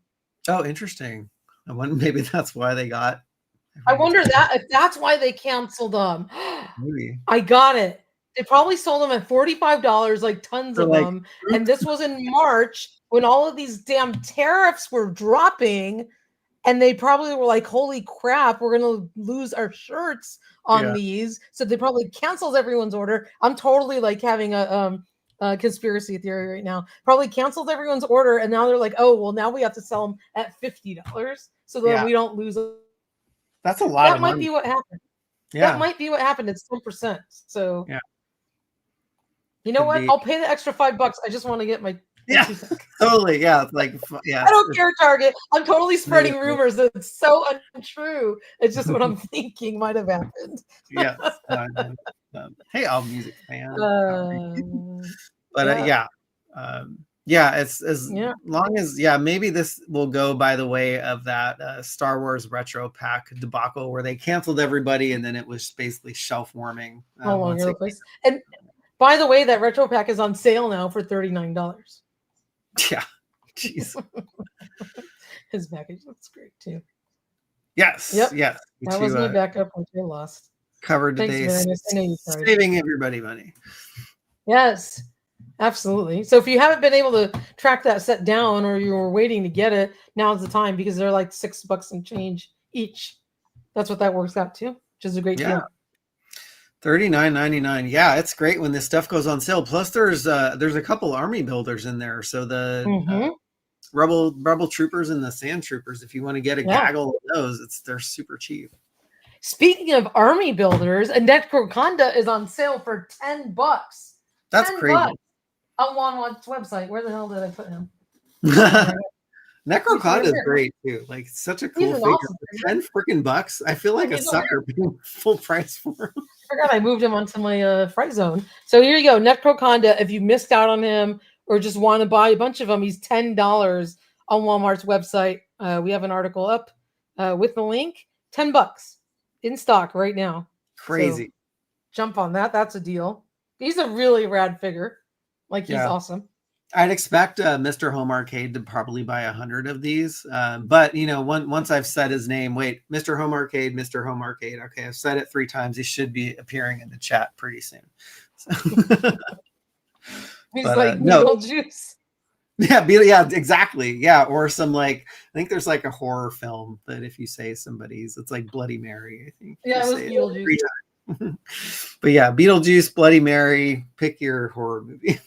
Oh, interesting. I wonder maybe that's why they got. I wonder if that's why they canceled them. Maybe. I got it. They probably sold them at $45, tons of them. And this was in March when all of these damn tariffs were dropping. And they probably were like, holy crap, we're going to lose our shirts on these. So they probably canceled everyone's order. I'm totally having a conspiracy theory right now. Probably canceled everyone's order. And now they're like, oh, well, now we have to sell them at $50. So that we don't lose them. That's a lot of money. That might be what happened. Yeah. That might be what happened. It's 10%. So, you know Could what? be. I'll pay the extra $5. I just want to get my. Yeah, totally. Yeah, I don't care, Target. I'm totally spreading rumors that it's so untrue. It's just what I'm thinking might have happened. Yes. Hey, all music fan. But yeah, it's as long as maybe this will go by the way of that Star Wars retro pack debacle where they canceled everybody and then it was basically shelf warming. All over the place. And by the way, that retro pack is on sale now for $39. Yeah, jeez. His package looks great too. Yes, yes. That was my backup which I lost. Covered today, saving everybody money. Yes. Absolutely. So if you haven't been able to track that set down or you were waiting to get it, now's the time because they're like $6 and change each. That's what that works out to, which is a great deal. $39.99. Yeah, it's great when this stuff goes on sale. Plus, there's a couple army builders in there. So the rebel troopers and the sand troopers. If you want to get a gaggle of those, they're super cheap. Speaking of army builders, a Necroconda is on sale for $10. That's crazy. On Wanwan's website. Where the hell did I put him? Necroconda is great too. Like such a cool figure. Awesome 10 freaking bucks. I feel like a sucker paying full price for him. I forgot I moved him onto my Fright Zone. So here you go, Necroconda. If you missed out on him or just want to buy a bunch of them, he's $10 on Walmart's website. We have an article up with the link. $10 in stock right now. Crazy. So jump on that. That's a deal. He's a really rad figure. Like he's awesome. I'd expect Mr. Home Arcade to probably buy 100 of these. But, you know, once I've said his name, wait, Mr. Home Arcade, Mr. Home Arcade. Okay, I've said it 3 times. He should be appearing in the chat pretty soon. So. He's like Beetlejuice. Yeah, exactly. Yeah, or some like, I think there's like a horror film that if you say somebody's, it's like Bloody Mary, I think. Yeah, it was Beetlejuice. But yeah, Beetlejuice, Bloody Mary, pick your horror movie.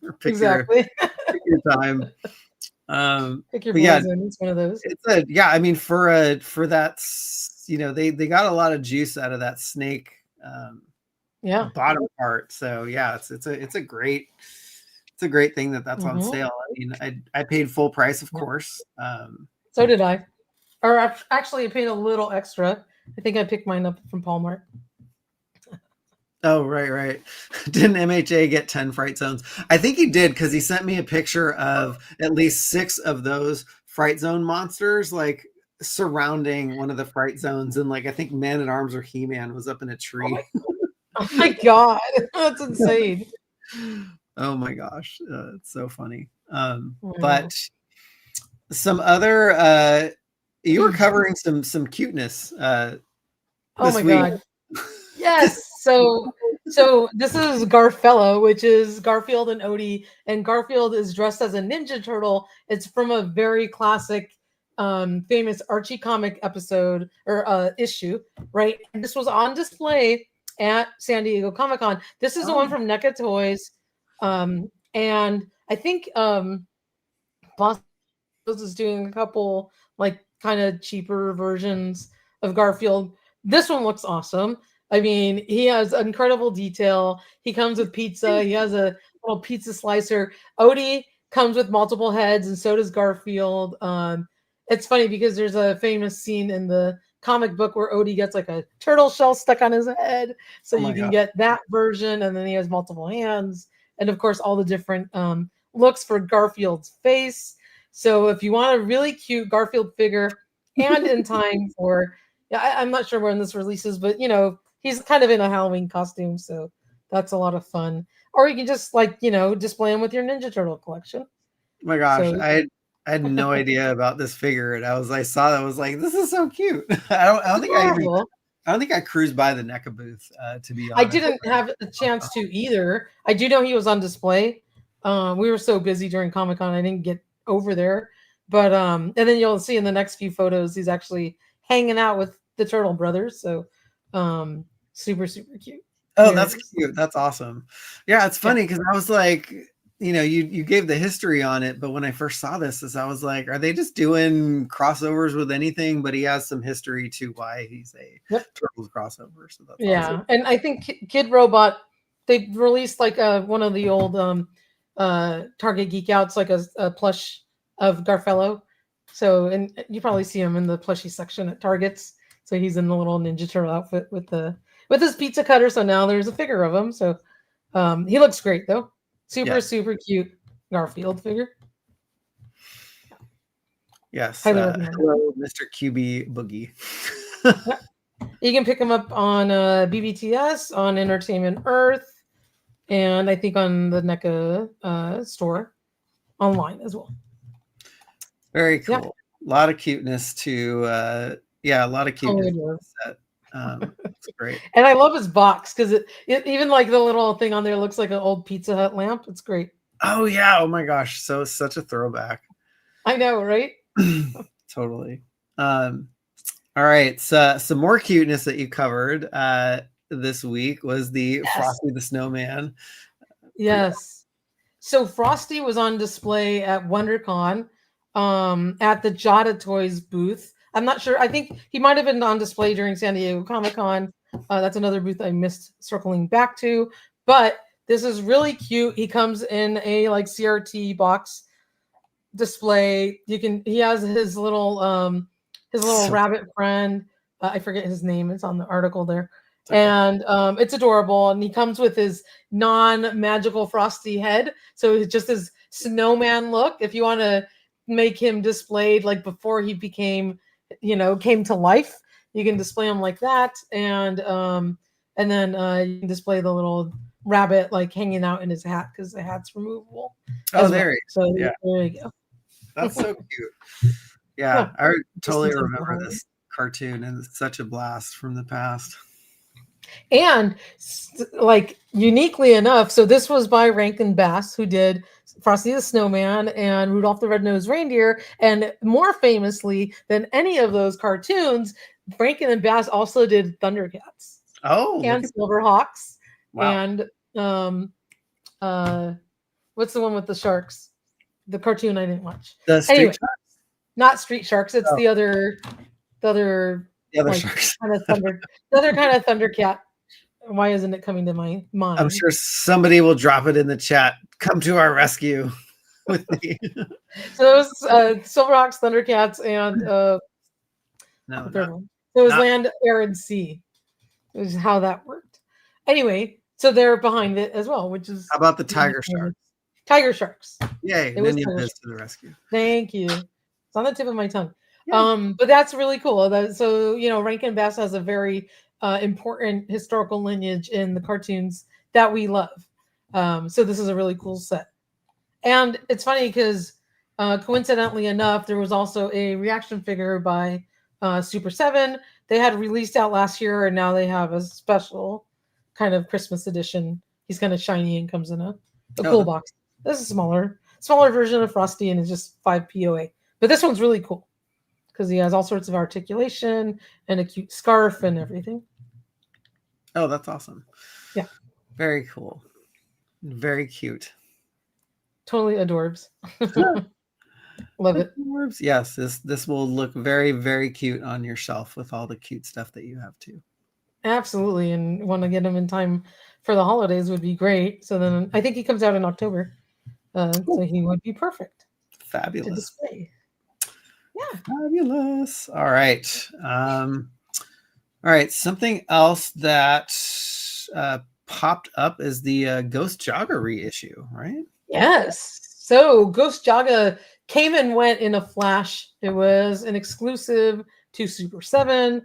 Or pick your time. Pick your poison. It's one of those. It's I mean, for that, you know, they got a lot of juice out of that snake bottom part. So yeah, it's a great thing that's on sale. I mean, I paid full price, of course. So did I. Or actually I paid a little extra. I think I picked mine up from Walmart. Oh, right. Didn't MHA get 10 Fright Zones? I think he did because he sent me a picture of at least 6 of those Fright Zone monsters like surrounding one of the Fright Zones. And like, I think Man-at-Arms or He-Man was up in a tree. Oh my God. That's insane. Oh my gosh. It's so funny. But some other, you were covering some cuteness. Oh my God. Yes. So this is Garfello, which is Garfield and Odie, and Garfield is dressed as a Ninja Turtle. It's from a very classic, famous Archie comic episode or issue, right? And this was on display at San Diego Comic-Con. This is the one from NECA Toys, and I think Boss is doing a couple like kind of cheaper versions of Garfield. This one looks awesome. I mean, he has incredible detail. He comes with pizza. He has a little pizza slicer. Odie comes with multiple heads, and so does Garfield. It's funny because there's a famous scene in the comic book where Odie gets like a turtle shell stuck on his head. So you can get that version, and then he has multiple hands. And of course, all the different looks for Garfield's face. So if you want a really cute Garfield figure and in time for, I'm not sure when this releases, but you know, he's kind of in a Halloween costume, so that's a lot of fun. Or you can just like, you know, display him with your Ninja Turtle collection. Oh my gosh, so, I had no idea about this figure, and I saw that, I was like, this is so cute. I don't think I cruised by the NECA booth, to be honest. I didn't have a chance to either. I do know he was on display. We were so busy during Comic-Con, I didn't get over there. But and then you'll see in the next few photos, he's actually hanging out with the Turtle brothers. So super cute. Oh, that's cute. That's awesome. Yeah, it's funny because I was like, you know, you gave the history on it, but when I first saw this, I was like, are they just doing crossovers with anything? But he has some history to why he's a Turtles crossover. So that's awesome. And I think Kid Robot, they released like one of the old Target Geek-Outs, like a plush of Garfello. So, and you probably see him in the plushie section at Targets. So he's in the little Ninja Turtle outfit with his pizza cutter. So now there's a figure of him. So he looks great though. Super cute Garfield figure. Yes. Highly recommend it. Hello, Mr. QB Boogie. Yep. You can pick them up on BBTS, on Entertainment Earth, and I think on the NECA store online as well. Very cool. A lot of cuteness to a lot of cuteness. It's great. And I love his box because it even like the little thing on there looks like an old Pizza Hut lamp. It's great. Oh yeah. Oh my gosh. So such a throwback. I know, right? Totally. All right. So some more cuteness that you covered this week was the Frosty the Snowman. Yes. So Frosty was on display at WonderCon at the Jada Toys booth. I'm not sure. I think he might have been on display during San Diego Comic-Con. That's another booth I missed circling back to. But this is really cute. He comes in a like CRT box display. He has his little rabbit friend. I forget his name. It's on the article there. Okay. And it's adorable. And he comes with his non-magical Frosty head. So it's just his snowman look. If you want to make him displayed like before he became, came to life, you can display him like that. And then you can display the little rabbit like hanging out in his hat because the hat's removable. Oh, there there you go. That's so cute. Yeah, I totally remember this cartoon, and it's such a blast from the past. And like uniquely enough, so this was by Rankin Bass, who did Frosty the Snowman and Rudolph the Red-Nosed Reindeer, and more famously than any of those cartoons, Rankin and Bass also did ThunderCats. Oh, and Silverhawks. Wow. And what's the one with the sharks? The cartoon I didn't watch. The Street Sharks? Not Street Sharks. It's the other like, sharks. the other kind of Thundercat. Why isn't it coming to my mind? I'm sure somebody will drop it in the chat. Come to our rescue with me. So it was Silverhawks, Thundercats, and the third one. So it was Land, Air, and Sea. It was how that worked. Anyway, so they're behind it as well, which is how about the Tiger Sharks? Tiger Sharks. Yay! It was Ninja Biz to the rescue. Thank you. It's on the tip of my tongue. Yeah. But that's really cool. So Rankin Bass has a very important historical lineage in the cartoons that we love. So this is a really cool set. And it's funny because coincidentally enough, there was also a reaction figure by Super 7. They had released out last year, and now they have a special kind of Christmas edition. He's kind of shiny and comes in a cool box. This is a smaller version of Frosty, and it's just 5 POA. But this one's really cool because he has all sorts of articulation and a cute scarf and everything. Oh, that's awesome. Yeah. Very cool. Very cute. Totally adorbs. Love it. Yes, this will look very, very cute on your shelf with all the cute stuff that you have too. Absolutely. And want to get them in time for the holidays would be great. So then I think he comes out in October. So he would be perfect. Fabulous. To display. Yeah. Fabulous. All right. All right. Something else that popped up is the Ghost Jaga reissue, right? Yes. So Ghost Jaga came and went in a flash. It was an exclusive to Super 7.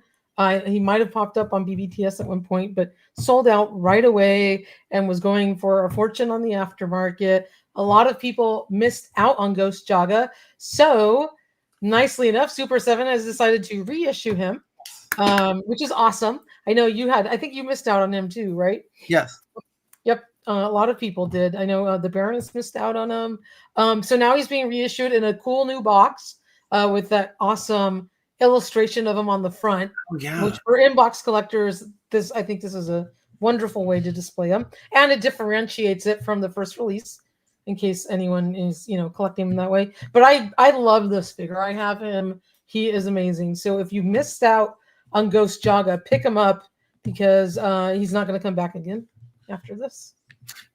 He might have popped up on BBTS at one point, but sold out right away and was going for a fortune on the aftermarket. A lot of people missed out on Ghost Jaga. So nicely enough, Super 7 has decided to reissue him, which is awesome. I know I think you missed out on him too, right? Yes. Yep. A lot of people did. I know the Baroness missed out on him. So now he's being reissued in a cool new box with that awesome illustration of him on the front. Oh, yeah. Which for inbox collectors, I think this is a wonderful way to display him. And it differentiates it from the first release in case anyone is, collecting him that way. But I love this figure. I have him. He is amazing. So if you missed out on Ghost Jaga, pick him up because he's not going to come back again after this.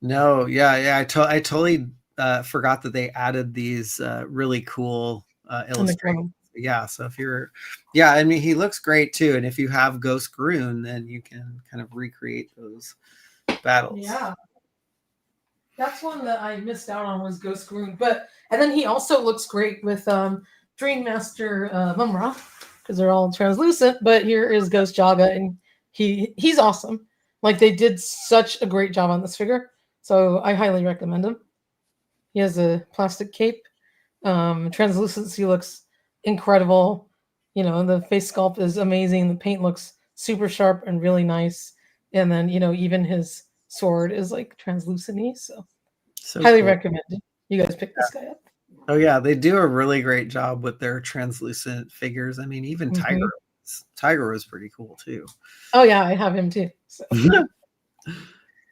No, yeah. I totally forgot that they added these really cool illustrations. Yeah, so if you're, I mean, he looks great too. And if you have Ghost Groon, then you can kind of recreate those battles. Yeah. That's one that I missed out on was Ghost Groon. And then he also looks great with Dream Master Mumra, because they're all translucent. But here is Ghost Jaga, and he's awesome. Like, they did such a great job on this figure, so I highly recommend him. He has a plastic cape. Translucency looks incredible. You know, the face sculpt is amazing. The paint looks super sharp and really nice. And then, you know, even his sword is like translucent-y. So highly recommend it. You guys pick this guy up. Oh yeah, they do a really great job with their translucent figures. I mean, even Tiger was pretty cool too. Oh yeah, I have him too. So.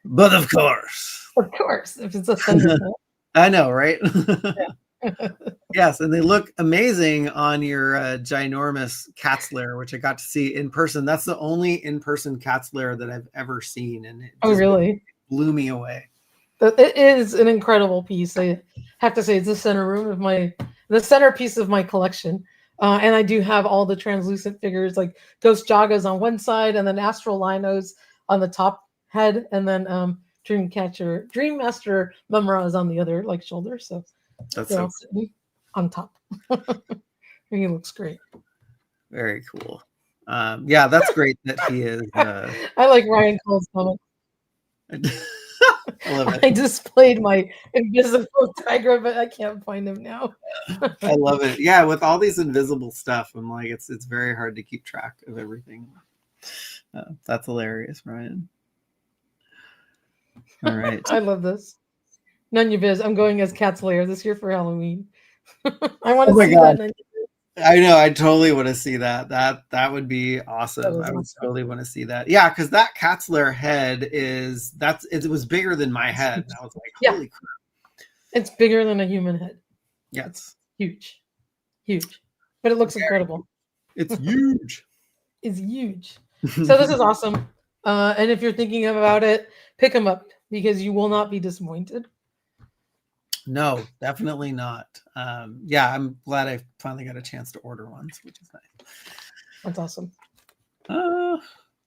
But of course, if it's a Thundercat. I know, right? Yeah. Yes, and they look amazing on your ginormous cat's lair, which I got to see in person. That's the only in-person cat's lair that I've ever seen, and it really blew me away. It is an incredible piece. I have to say, it's the centerpiece of my collection. And I do have all the translucent figures, like Ghost Jagas on one side, and then Astral Linos on the top head, and then Dream Master Mumra is on the other like shoulder. So that's so cool. On top. He looks great. Very cool. Yeah, that's great that he is. I like Ryan Cole's comment. I love it. I displayed my invisible tiger, but I can't find him now. I love it. Yeah, with all these invisible stuff, I'm like, it's very hard to keep track of everything. That's hilarious, Ryan. All right. I love this. None of your biz. I'm going as Cat's Lair this year for Halloween. I want to see that. I know. I totally want to see that. That would be awesome. I would totally want to see that. Yeah, because that Cat's Lair head it was bigger than my head. And I was like, holy crap. It's bigger than a human head. Yeah. It's huge. But it looks incredible. It's huge. It's huge. So this is awesome. And if you're thinking about it, pick them up because you will not be disappointed. No, definitely not. Yeah, I'm glad I finally got a chance to order one, which is nice. That's awesome. Cool.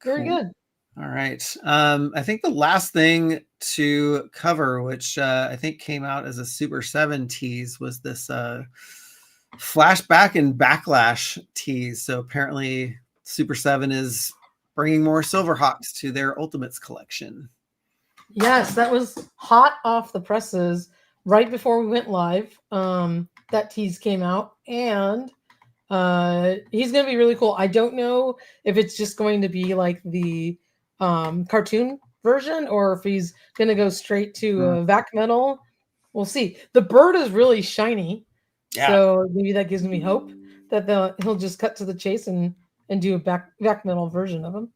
Very good. All right. I think the last thing to cover, which I think came out as a Super 7 tease, was this flashback and backlash tease. So apparently Super 7 is bringing more Silverhawks to their Ultimates collection. Yes, that was hot off the presses. Right before we went live, that tease came out, and he's going to be really cool. I don't know if it's just going to be like the cartoon version or if he's going to go straight to vac metal. We'll see. The bird is really shiny, so maybe that gives me hope that he'll just cut to the chase and do a vac metal version of him.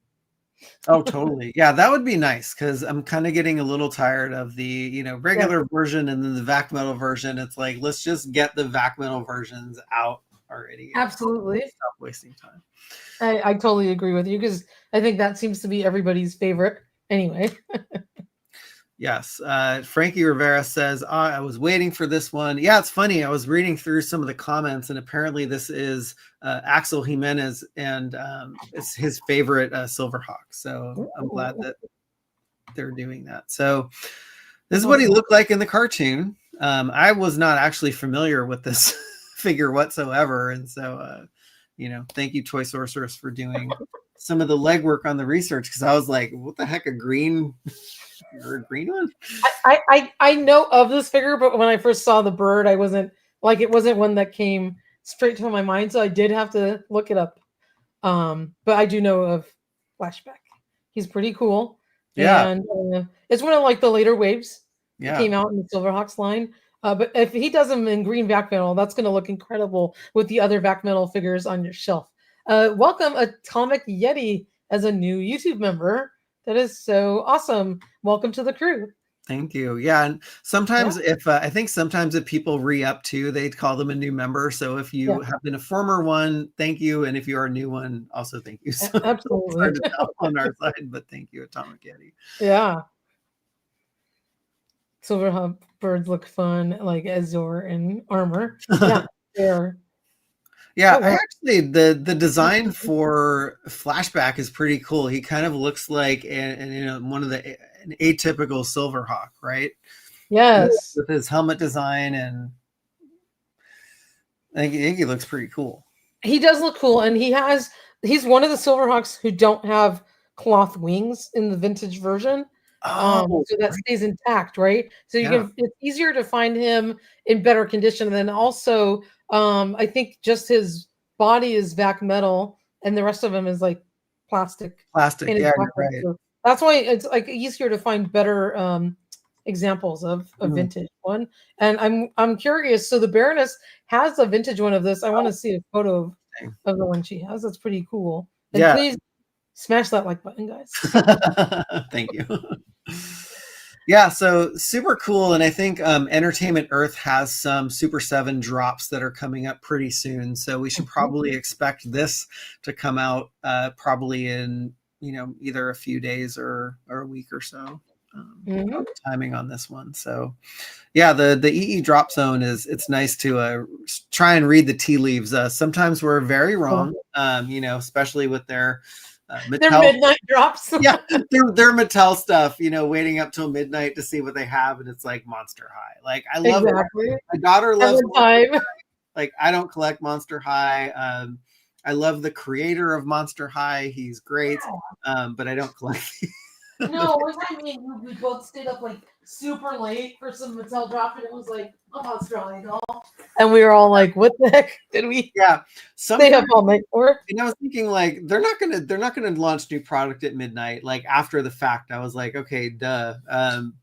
Oh, totally. Yeah, that would be nice because I'm kind of getting a little tired of the regular version and then the vac metal version. It's like, let's just get the vac metal versions out already. Absolutely. Stop wasting time. I totally agree with you because I think that seems to be everybody's favorite anyway. Yes. Frankie Rivera says, I was waiting for this one. Yeah, it's funny. I was reading through some of the comments, and apparently this is Axel Jimenez, and it's his favorite Silverhawk. So I'm glad that they're doing that. So this is what he looked like in the cartoon. I was not actually familiar with this figure whatsoever. And so, thank you, Toy Sorceress, for doing some of the legwork on the research, because I was like, what the heck, a green one? I know of this figure, but when I first saw the bird, it wasn't one that came straight to my mind, so I did have to look it up. But I do know of Flashback. He's pretty cool. Yeah. And it's one of like the later waves that came out in the Silverhawks line. But if he does them in green vac metal, that's going to look incredible with the other vac metal figures on your shelf. Welcome Atomic Yeti as a new YouTube member. That is so awesome. Welcome to the crew. Thank you. Yeah, and sometimes sometimes if people re-up too, they call them a new member. So if you have been a former one, thank you, and if you are a new one, also thank you. So absolutely. Hard to tell on our side, but thank you, Atomic Yeti. Yeah. Silverhawk birds look fun, like Azure in armor. Yeah, they're. Yeah, actually, the design for Flashback is pretty cool. He kind of looks like an atypical Silverhawk, right? Yes. with his helmet design, and I think he looks pretty cool. He does look cool, and he's one of the Silverhawks who don't have cloth wings in the vintage version. So that stays intact, right? So it's easier to find him in better condition. And then also, I think just his body is vac metal, and the rest of him is like plastic. Yeah, right. So that's why it's like easier to find better examples of a vintage one. And I'm curious. So the Baroness has a vintage one of this. I want to see a photo of the one she has. That's pretty cool. And please smash that like button, guys. Thank you. Yeah, so super cool. And I think Entertainment Earth has some Super 7 drops that are coming up pretty soon. So we should probably expect this to come out probably in, either a few days or a week or so. Timing on this one. So yeah, the EE drop zone it's nice to try and read the tea leaves. Sometimes we're very wrong, especially with their midnight drops. Yeah, their Mattel stuff, waiting up till midnight to see what they have, and it's like Monster High. Like I love it. My daughter loves Monster High. Like I don't collect Monster High. I love the creator of Monster High. He's great. But I don't collect No, one time we both stayed up like super late for some Mattel drop, and it was like a Monster High doll. And we were all like, "What the heck did we?" Yeah, stay up all night for? And I was thinking like they're not gonna launch new product at midnight. Like after the fact, I was like, okay, duh.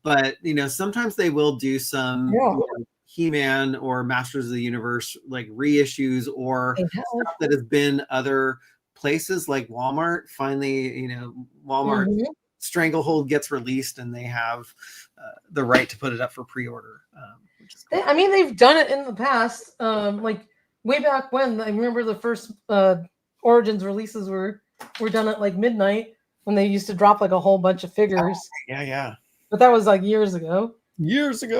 But sometimes they will do some He-Man or Masters of the Universe like reissues or stuff that has been other places like Walmart. Finally, Walmart. Stranglehold gets released and they have the right to put it up for pre-order. Which is cool. I mean, they've done it in the past. Like way back when, I remember the first Origins releases were done at like midnight when they used to drop like a whole bunch of figures. Yeah. But that was like years ago. So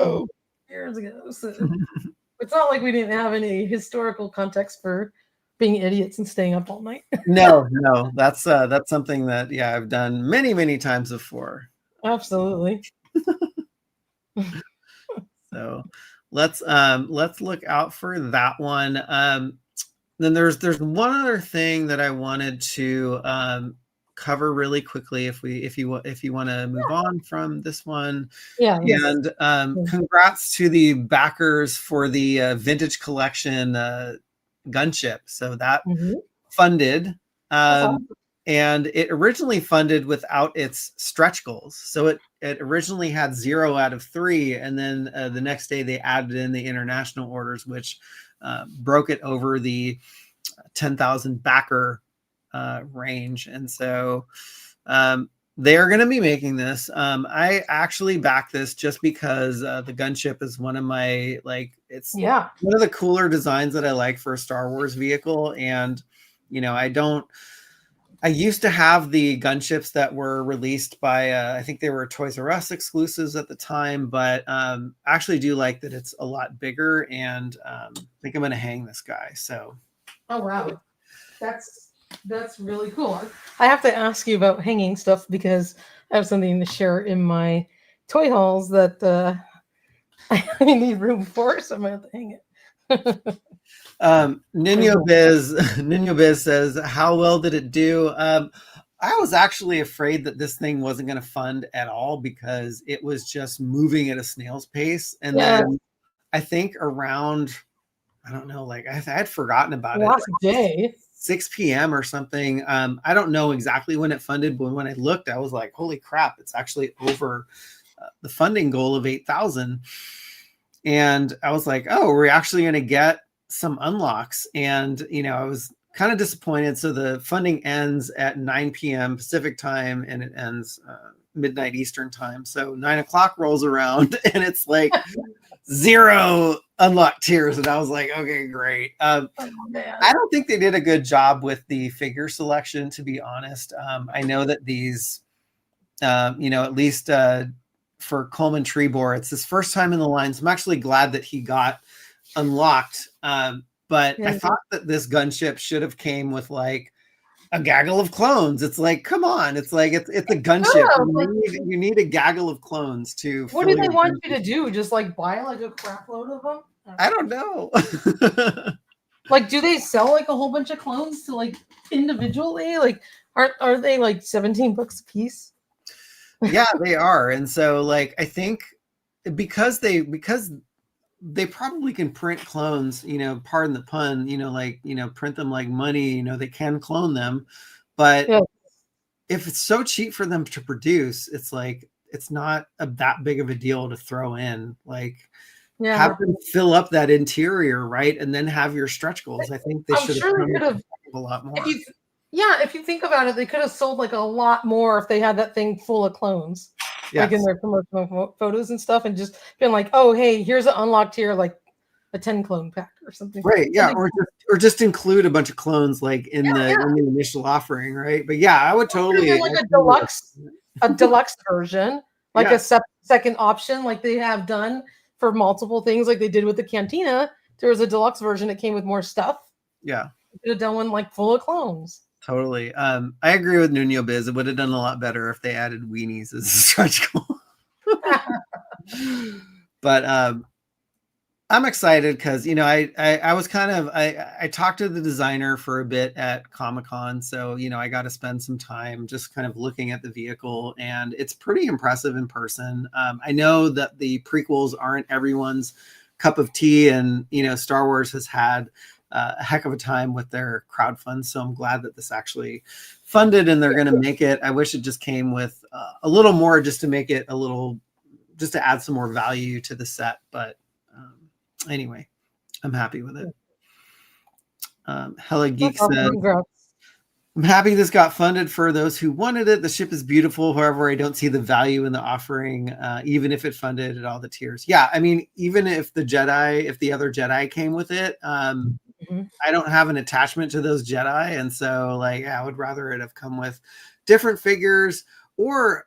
it's not like we didn't have any historical context for being idiots and staying up all night. No, that's something that I've done many times before. Absolutely. So let's look out for that one. Then there's one other thing that I wanted to cover really quickly if you want to move on from this one. And congrats to the backers for the vintage collection gunship. So that funded, and it originally funded without its stretch goals. So it originally had 0 out of 3, and then the next day they added in the international orders, which broke it over the 10,000 backer range. And so they're going to be making this. I actually back this just because the gunship is one of my it's one of the cooler designs that I like for a Star Wars vehicle. And I used to have the gunships that were released by I think they were Toys R Us exclusives at the time, but I actually do like that it's a lot bigger, and I think I'm going to hang this guy. So wow, that's really cool. I have to ask you about hanging stuff because I have something to share in my toy hauls that I need room for, so I'm going to have to hang it. Nino Biz says, how well did it do? I was actually afraid that this thing wasn't going to fund at all because it was just moving at a snail's pace. And then I think around, I don't know, I had forgotten about it. Last day. 6 p.m. or something. I don't know exactly when it funded, but when I looked, I was like, holy crap, it's actually over the funding goal of 8,000. And I was like, oh, we're actually going to get some unlocks. And, I was kind of disappointed. So the funding ends at 9 p.m. Pacific time, and it ends midnight Eastern time. So 9 o'clock rolls around and it's like 0 unlocked tiers. And I was like, okay, great. I don't think they did a good job with the figure selection, to be honest. I know that these, at least for Coleman Trebor, it's his first time in the line. So I'm actually glad that he got unlocked. But I thought that this gunship should have came with a gaggle of clones. It's like, come on. It's like it's a gunship. You need a gaggle of clones to What fill do they your want gunship. you to do? Just like buy like a crap load of them? I don't know. Like, do they sell like a whole bunch of clones to like individually? Like, are they like $17 a piece? Yeah, they are. And so like I think because they probably can print clones, pardon the pun, print them like money, they can clone them. But Yeah. if it's so cheap for them to produce, it's like it's not that big of a deal to throw in. Like have them fill up that interior, right? And then have your stretch goals. I think they should have a lot more. If you think about it, they could have sold like a lot more if they had that thing full of clones. Yes. Like in their promotional photos and stuff, and just been like, oh, hey, here's an unlocked here, like a 10 clone pack or something. Right. Yeah. Or just include a bunch of clones like in the initial offering. Right. But yeah, I would totally like a deluxe version, like a second option, like they have done for multiple things, like they did with the Cantina. There was a deluxe version that came with more stuff. Yeah. You could have done one like full of clones. Totally. I agree with Nuno Biz. It would have done a lot better if they added weenies as a stretch goal. But I'm excited because I was kind of I talked to the designer for a bit at Comic-Con, so I got to spend some time just kind of looking at the vehicle, and it's pretty impressive in person. I know that the prequels aren't everyone's cup of tea, and Star Wars has had a heck of a time with their crowdfund, so I'm glad that this actually funded and they're going to make it. I wish it just came with a little more, just to add some more value to the set, but anyway, I'm happy with it. Hella Geek said, I'm happy this got funded for those who wanted it. The ship is beautiful. However, I don't see the value in the offering, even if it funded at all the tiers. Yeah, I mean, even if the other Jedi came with it, I don't have an attachment to those Jedi. And so I would rather it have come with different figures, or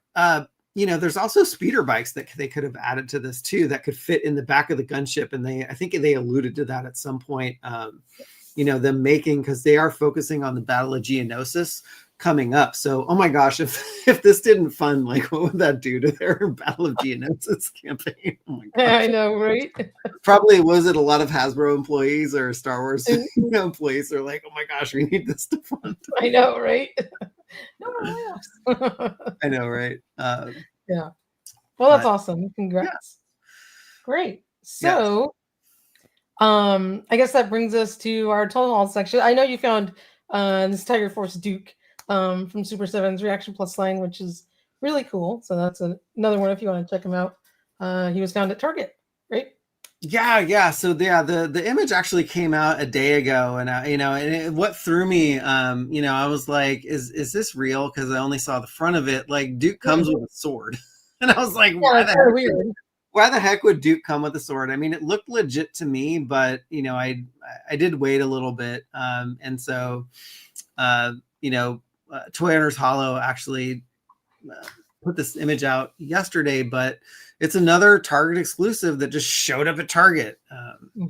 there's also speeder bikes that they could have added to this too, that could fit in the back of the gunship. And I think they alluded to that at some point, them making, because they are focusing on the Battle of Geonosis coming up. So, oh my gosh, if this didn't fund, what would that do to their Battle of Geonosis campaign? Oh my gosh. I know, right? Probably was it a lot of Hasbro employees or Star Wars employees are like, oh my gosh, we need this to fund. I know, right? I know, right? Yeah. Well, that's awesome. Congrats. Yeah. Great. So, I guess that brings us to our Total Haul section. I know you found this Tiger Force Duke from Super 7's Reaction Plus line, which is really cool. So that's another one if you want to check him out. He was found at Target, right? Yeah. So the image actually came out a day ago, and what threw me, I was like, is this real? Because I only saw the front of it. Like Duke comes with a sword, and I was like, why the heck would Duke come with a sword? I mean, it looked legit to me, but I did wait a little bit, and so Toy Owners Hollow actually put this image out yesterday, but it's another Target exclusive that just showed up at Target.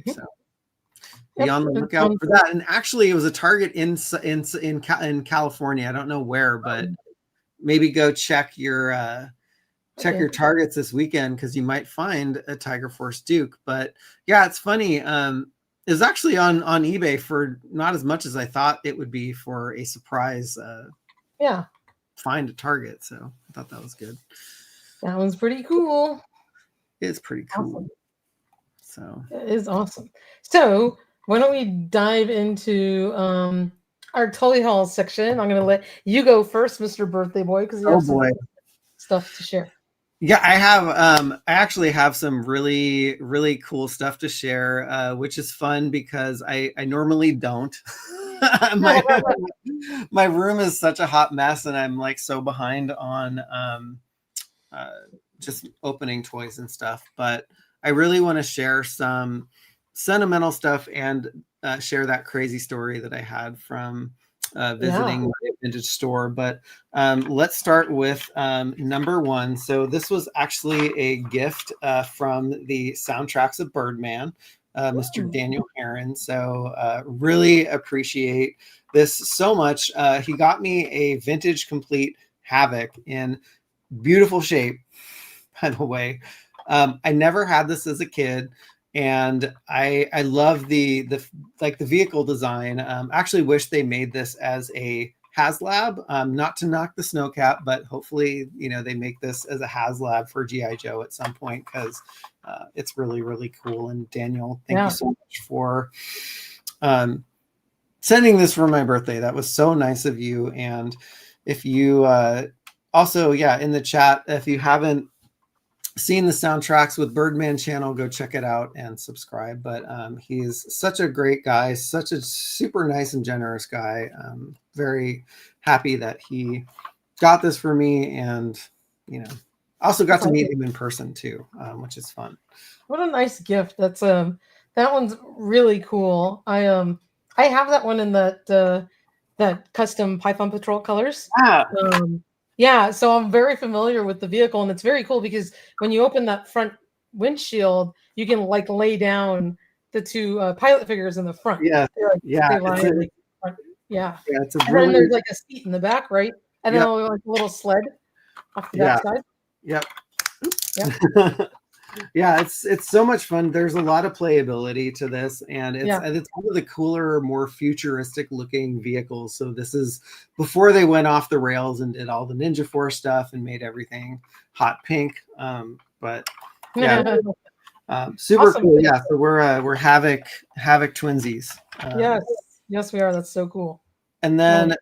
So be on the lookout for that. And actually, it was a Target in California. I don't know where, but maybe go check your Targets this weekend, because you might find a Tiger Force Duke. But yeah, it's funny. It's actually on eBay for not as much as I thought it would be for a surprise. Find at Target. So I thought that was good. That one's pretty cool. It's pretty cool. Awesome. So it is awesome. So why don't we dive into our Toy Haul section? I'm going to let you go first, Mr. Birthday Boy, because you have some stuff to share. Yeah, I have. I actually have some really, really cool stuff to share, which is fun because I normally don't. My room is such a hot mess, and I'm so behind on just opening toys and stuff. But I really want to share some sentimental stuff and share that crazy story that I had from visiting my vintage store. But let's start with number one. So this was actually a gift from the soundtracks of Birdman. Mr. Daniel Heron. So really appreciate this so much. He got me a vintage complete Havoc in beautiful shape, by the way. I never had this as a kid, and I love the vehicle design. Actually wish they made this as a HasLab, not to knock the Snowcap, but hopefully, they make this as a HasLab for G.I. Joe at some point, because it's really, really cool. And Daniel, thank you so much for sending this for my birthday. That was so nice of you. And if you also, in the chat, if you haven't seen the soundtracks with Birdman channel, go check it out and subscribe. But he's such a great guy, such a super nice and generous guy. Very happy that he got this for me, and also got to meet him in person too, which is fun. What a nice gift. That's that one's really cool. I have that one in that custom Python Patrol colors. Yeah, so I'm very familiar with the vehicle, and it's very cool because when you open that front windshield, you can lay down the two pilot figures in the front. Yeah, It's a really... And then there's a seat in the back, right? And then a little sled off the back side. Yep. Yep. Yeah, it's so much fun. There's a lot of playability to this, and it's one of the cooler, more futuristic looking vehicles. So this is before they went off the rails and did all the Ninja Force stuff and made everything hot pink. But super awesome. Cool. Yeah, so we're Havoc twinsies. Yes, we are. That's so cool. And then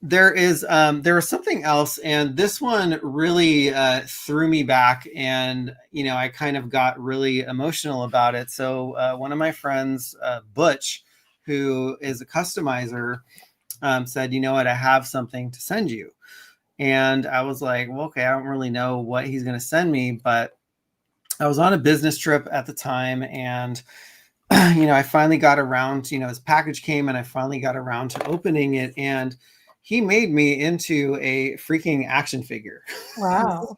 there was something else, and this one really threw me back, and I kind of got really emotional about it. So one of my friends, Butch, who is a customizer, said, what, I have something to send you. And I was like, well, okay, I don't really know what he's going to send me, but I was on a business trip at the time, and I finally got around, his package came, and I finally got around to opening it, and he made me into a freaking action figure. Wow.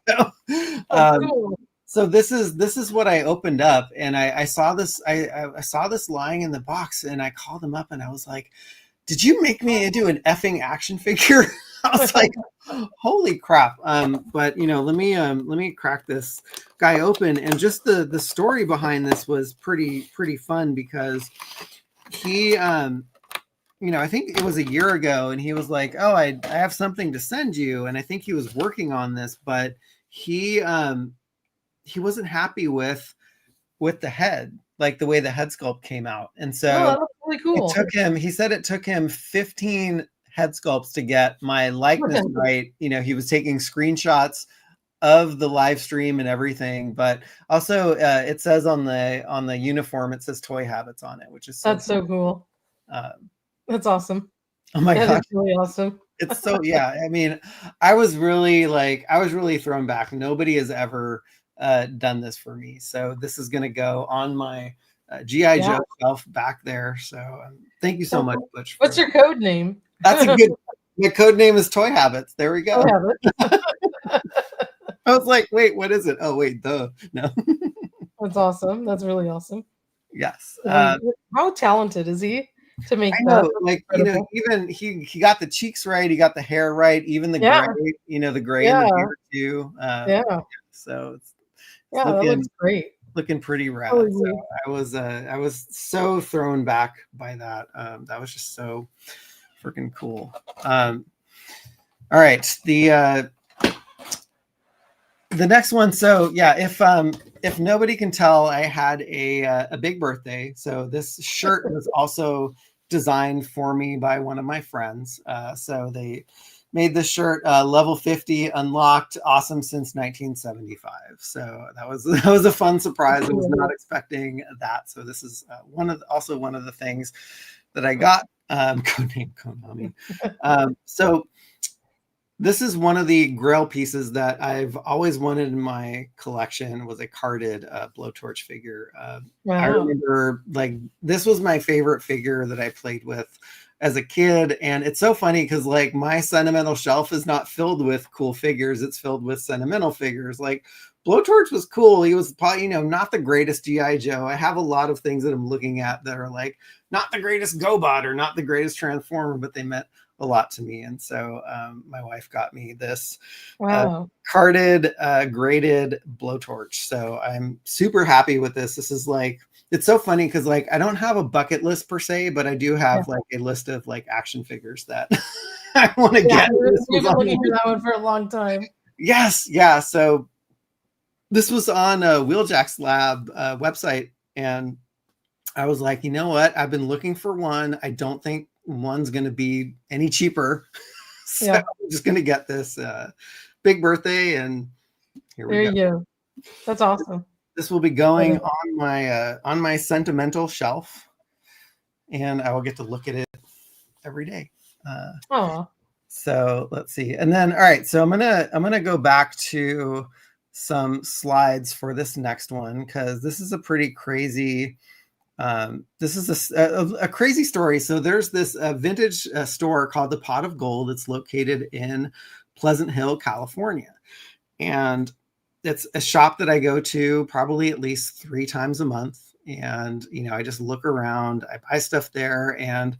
So this is what I opened up, and I saw this. I saw this lying in the box, and I called him up, and I was like, "Did you make me into an effing action figure?" I was like, "Holy crap!" But let me crack this guy open, and just the story behind this was pretty fun, because he I think it was a year ago, and he was like, "Oh, I have something to send you," and I think he was working on this, but he wasn't happy with the head, the way the head sculpt came out, and so that looks really cool. He said it took him 15 head sculpts to get my likeness right. He was taking screenshots of the live stream and everything, but also it says on the uniform, it says Toy Habits on it, which is so cool. That's awesome. Oh my god, that's really awesome. It's so I mean, I was really thrown back. Nobody has ever done this for me, so this is gonna go on my G.I. Joe shelf back there. So thank you so much, Butch. What's your code name? That's a good. My code name is Toy Habits. There we go. I was like, wait, what is it? Oh wait, no. That's awesome. That's really awesome. Yes. How talented is he to make that? Even he got the cheeks right, he got the hair right, even the gray, the gray in the beard too. So it's that looks great. Looking pretty rad. So I was so thrown back by that. That was just so freaking cool. All right, the next one. So if nobody can tell, I had a big birthday. So this shirt was also designed for me by one of my friends. So they made this shirt, level 50 unlocked, awesome since 1975. So that was a fun surprise. I was not expecting that. So this is one of the things that I got. Codename Konami. So this is one of the grail pieces that I've always wanted in my collection, was a carded blowtorch figure. I remember this was my favorite figure that I played with as a kid. And it's so funny because like my sentimental shelf is not filled with cool figures. It's filled with sentimental figures. Like Blowtorch was cool. He was probably, you know, not the greatest G.I. Joe. I have a lot of things that I'm looking at that are like not the greatest GoBot or not the greatest Transformer, but they meant a lot to me. And so my wife got me this carded, graded Blowtorch. So I'm super happy with this. This is like, it's so funny because like I don't have a bucket list per se, but I do have like a list of like action figures that I want to get. You've been looking for that one for a long time. Yes. Yeah. So this was on Wheeljack's Lab website. And I was like, you know what? I've been looking for one. I don't think one's going to be any cheaper. So I'm just going to get this big birthday. And here we go. There you go. That's awesome. This will be going on my sentimental shelf, and I will get to look at it every day. So let's see. And then, all right. So I'm gonna go back to some slides for this next one because this is a pretty crazy. This is a crazy story. So there's this vintage store called the Pot of Gold. It's located in Pleasant Hill, California, and it's a shop that I go to probably at least 3 times a month. And, you know, I just look around, I buy stuff there. And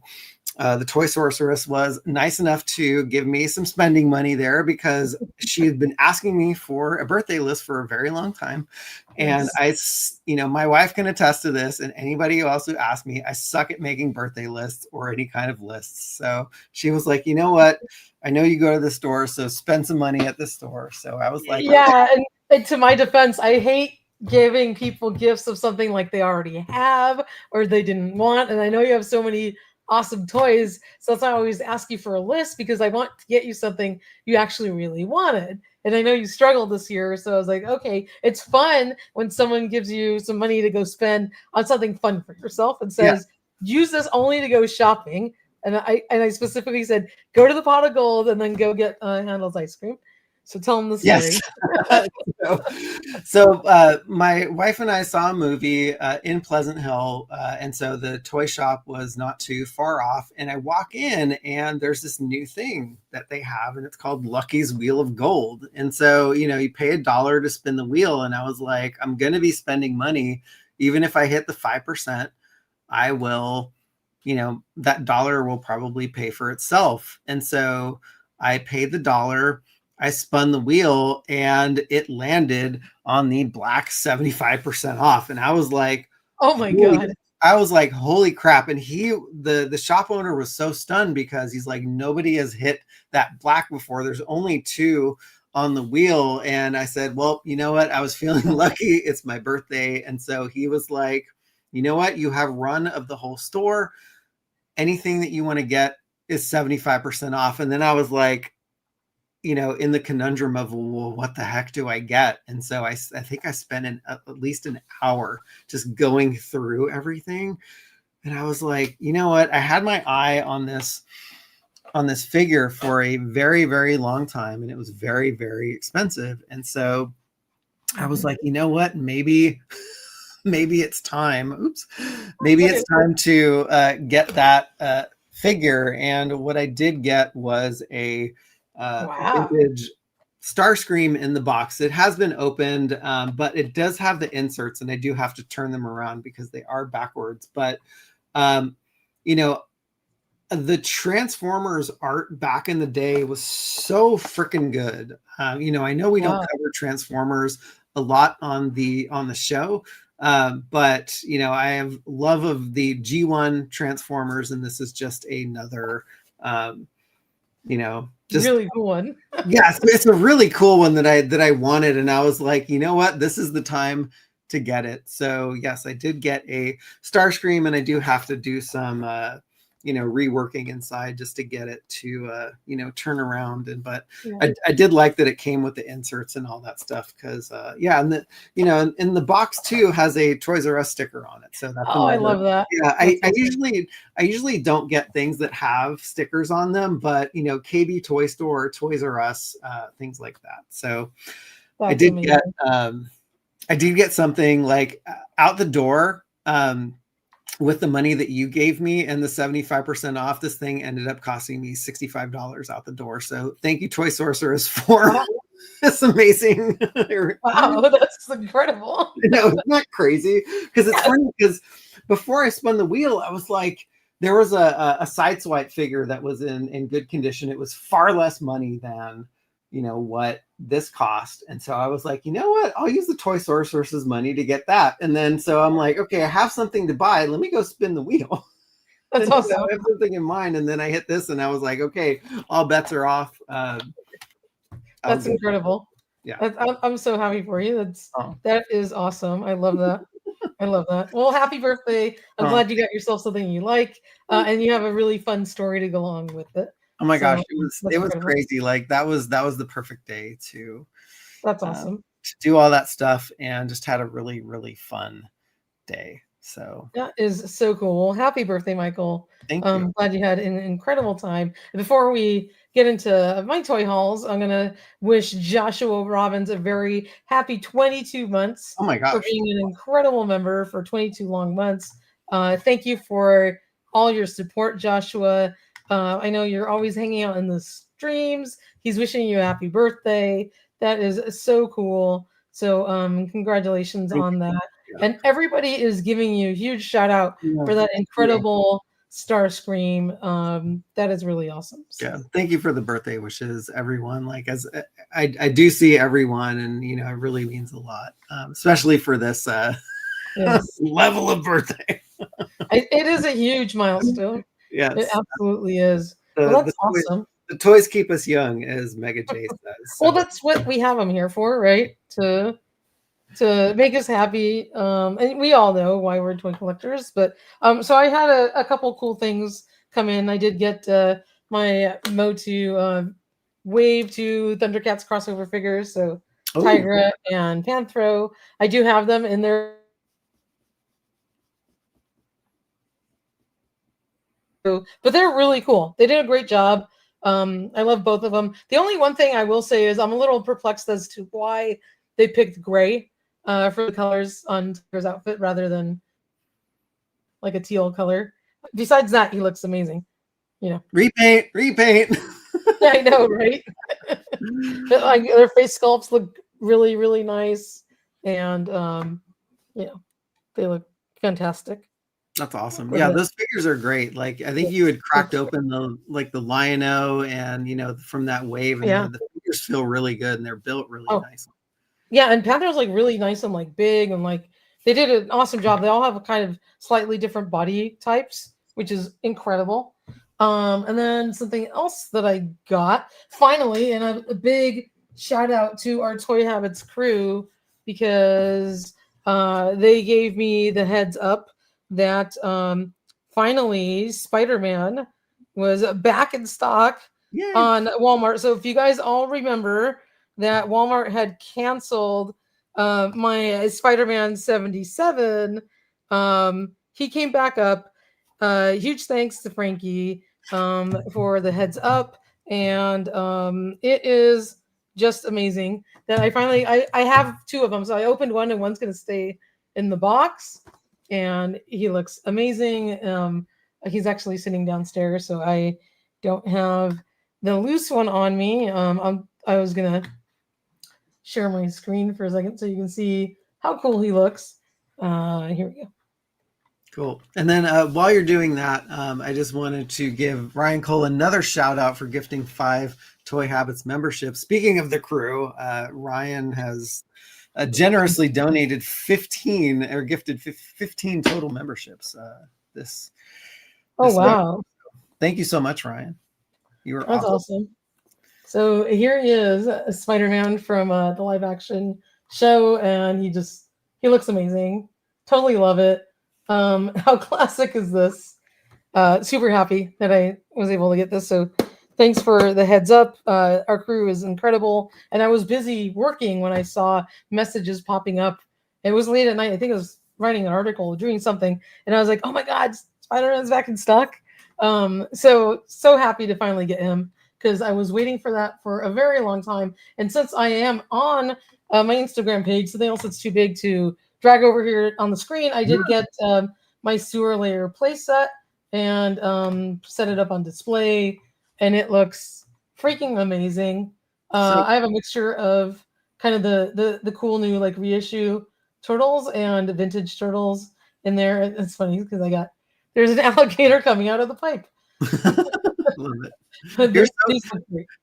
the toy sorceress was nice enough to give me some spending money there because she had been asking me for a birthday list for a very long time. And you know, my wife can attest to this. And anybody who also asked me, I suck at making birthday lists or any kind of lists. So she was like, you know what? I know you go to the store, so spend some money at the store. So I was like, yeah. And to my defense, I hate giving people gifts of something like they already have or they didn't want. And I know you have so many awesome toys. So that's why I always ask you for a list because I want to get you something you actually really wanted. And I know you struggled this year. So I was like, okay, it's fun when someone gives you some money to go spend on something fun for yourself and says, use this only to go shopping. And I specifically said, go to the Pot of Gold and then go get Handel's ice cream. So tell them the story. Yes. So my wife and I saw a movie in Pleasant Hill. And so the toy shop was not too far off. And I walk in and there's this new thing that they have. And it's called Lucky's Wheel of Gold. And so, you know, you pay $1 to spin the wheel. And I was like, I'm going to be spending money. Even if I hit the 5%, I will, you know, that $1 will probably pay for itself. And so I paid the $1. I spun the wheel and it landed on the black 75% off. And I was like, oh my God. I was like, holy crap. And the shop owner was so stunned because he's like, nobody has hit that black before. There's only 2 on the wheel. And I said, well, you know what? I was feeling lucky. It's my birthday. And so he was like, you know what? You have run of the whole store. Anything that you want to get is 75% off. And then I was like, you know, in the conundrum of, well, what the heck do I get? And so I think I spent at least an hour just going through everything. And I was like, you know what? I had my eye on this figure for a very, very long time. And it was very, very expensive. And so I was like, you know what? Maybe it's time. Maybe it's time to get that figure. And what I did get was a vintage Starscream in the box. It has been opened, but it does have the inserts, and I do have to turn them around because they are backwards. But you know, the Transformers art back in the day was so freaking good. You know, I know we don't cover Transformers a lot on the show, but you know, I have love of the G1 Transformers, and this is just another you know, just really cool one. Yes, it's a really cool one that I wanted, and I was like, you know what, this is the time to get it. So yes, I did get a Starscream, and I do have to do some you know, reworking inside just to get it to you know, turn around. And but I did like that it came with the inserts and all that stuff because yeah, and the, you know, and the box too has a Toys R Us sticker on it. So that's I love that. Yeah, I usually don't get things that have stickers on them, but you know, KB Toy Store, Toys R Us, things like that. So that's I did get something like out the door. with the money that you gave me and the 75% off, this thing ended up costing me $65 out the door. So thank you, Toy Sorceress, for this amazing. Wow, that's incredible. No, it's not crazy, because it's funny, because before I spun the wheel, I was like, there was a sideswipe figure that was in good condition. It was far less money than, you know, what this cost. And so I was like, you know what? I'll use the Toy Sorceress's money to get that. And then so I'm like, okay, I have something to buy. Let me go spin the wheel. That's awesome. So I have something in mind. And then I hit this and I was like, okay, all bets are off. That's incredible. Yeah. I'm so happy for you. That is awesome. I love that. I love that. Well, happy birthday. I'm glad you got yourself something you like. And you have a really fun story to go along with it. Oh my gosh, it was crazy. Like that was the perfect day to that's awesome. To do all that stuff, and just had a really, really fun day. So that is so cool. Well, happy birthday, Michael. Thank you. I'm glad you had an incredible time. And before we get into my toy hauls, I'm gonna wish Joshua Robbins a very happy 22 months. Oh my gosh. For being an incredible member for 22 long months. Thank you for all your support, Joshua. I know you're always hanging out in the streams. He's wishing you a happy birthday. That is so cool. So congratulations on that. Yeah. And everybody is giving you a huge shout out for that incredible Starscream. That is really awesome. So. Yeah, thank you for the birthday wishes, everyone. Like, as I do see everyone, and you know, it really means a lot, especially for this yes. level of birthday. It is a huge milestone. Yes. It absolutely is. Well, that's awesome. The toys keep us young, as Mega J says. So. Well, that's what we have them here for, right? To make us happy. And we all know why we're toy collectors. But so I had a couple cool things come in. I did get my MOTU Wave 2 ThunderCats crossover figures. So Tigra and Panthro. I do have them in their. But they're really cool. They did a great job. I love both of them. The only one thing I will say is I'm a little perplexed as to why they picked gray for the colors on Tiger's outfit rather than like a teal color. Besides that, he looks amazing. You know, repaint. Yeah, I know, right? But, like, their face sculpts look really, really nice, and you know, they look fantastic. That's awesome. Yeah, those figures are great. Like, I think you had cracked open the Lion-O, and you know, from that wave, and the figures feel really good, and they're built really nicely. Yeah, and Panther's like really nice and like big, and like they did an awesome job. They all have a kind of slightly different body types, which is incredible. And then something else that I got finally, and a big shout out to our Toy Habits crew, because they gave me the heads up that finally Spider-Man was back in stock on Walmart. So if you guys all remember that Walmart had canceled my Spider-Man 77, he came back up. Huge thanks to Frankie for the heads up, and it is just amazing that I finally I have two of them. So I opened one, and one's going to stay in the box, and he looks amazing. He's actually sitting downstairs, so I don't have the loose one on me. I was gonna share my screen for a second so you can see how cool he looks. Here we go. Cool. And then while you're doing that, I just wanted to give Ryan Cole another shout out for gifting 5 Toy Habits memberships. Speaking of the crew, Ryan has generously donated 15 or gifted 15 total memberships. This wow. Thank you so much, Ryan. You were awesome. So here he is, Spider-Man from the live action show, and he looks amazing. Totally love it. How classic is this? Super happy that I was able to get this. So thanks for the heads up. Our crew is incredible. And I was busy working when I saw messages popping up. It was late at night. I think I was writing an article, doing something. And I was like, oh my God, Spider-Man's back in stock. So happy to finally get him, because I was waiting for that for a very long time. And since I am on my Instagram page, something else that's too big to drag over here on the screen, I did get my sewer layer playset and set it up on display, and it looks freaking amazing. I have a mixture of kind of the cool new like reissue turtles and vintage turtles in there. It's funny because there's an alligator coming out of the pipe. Love it.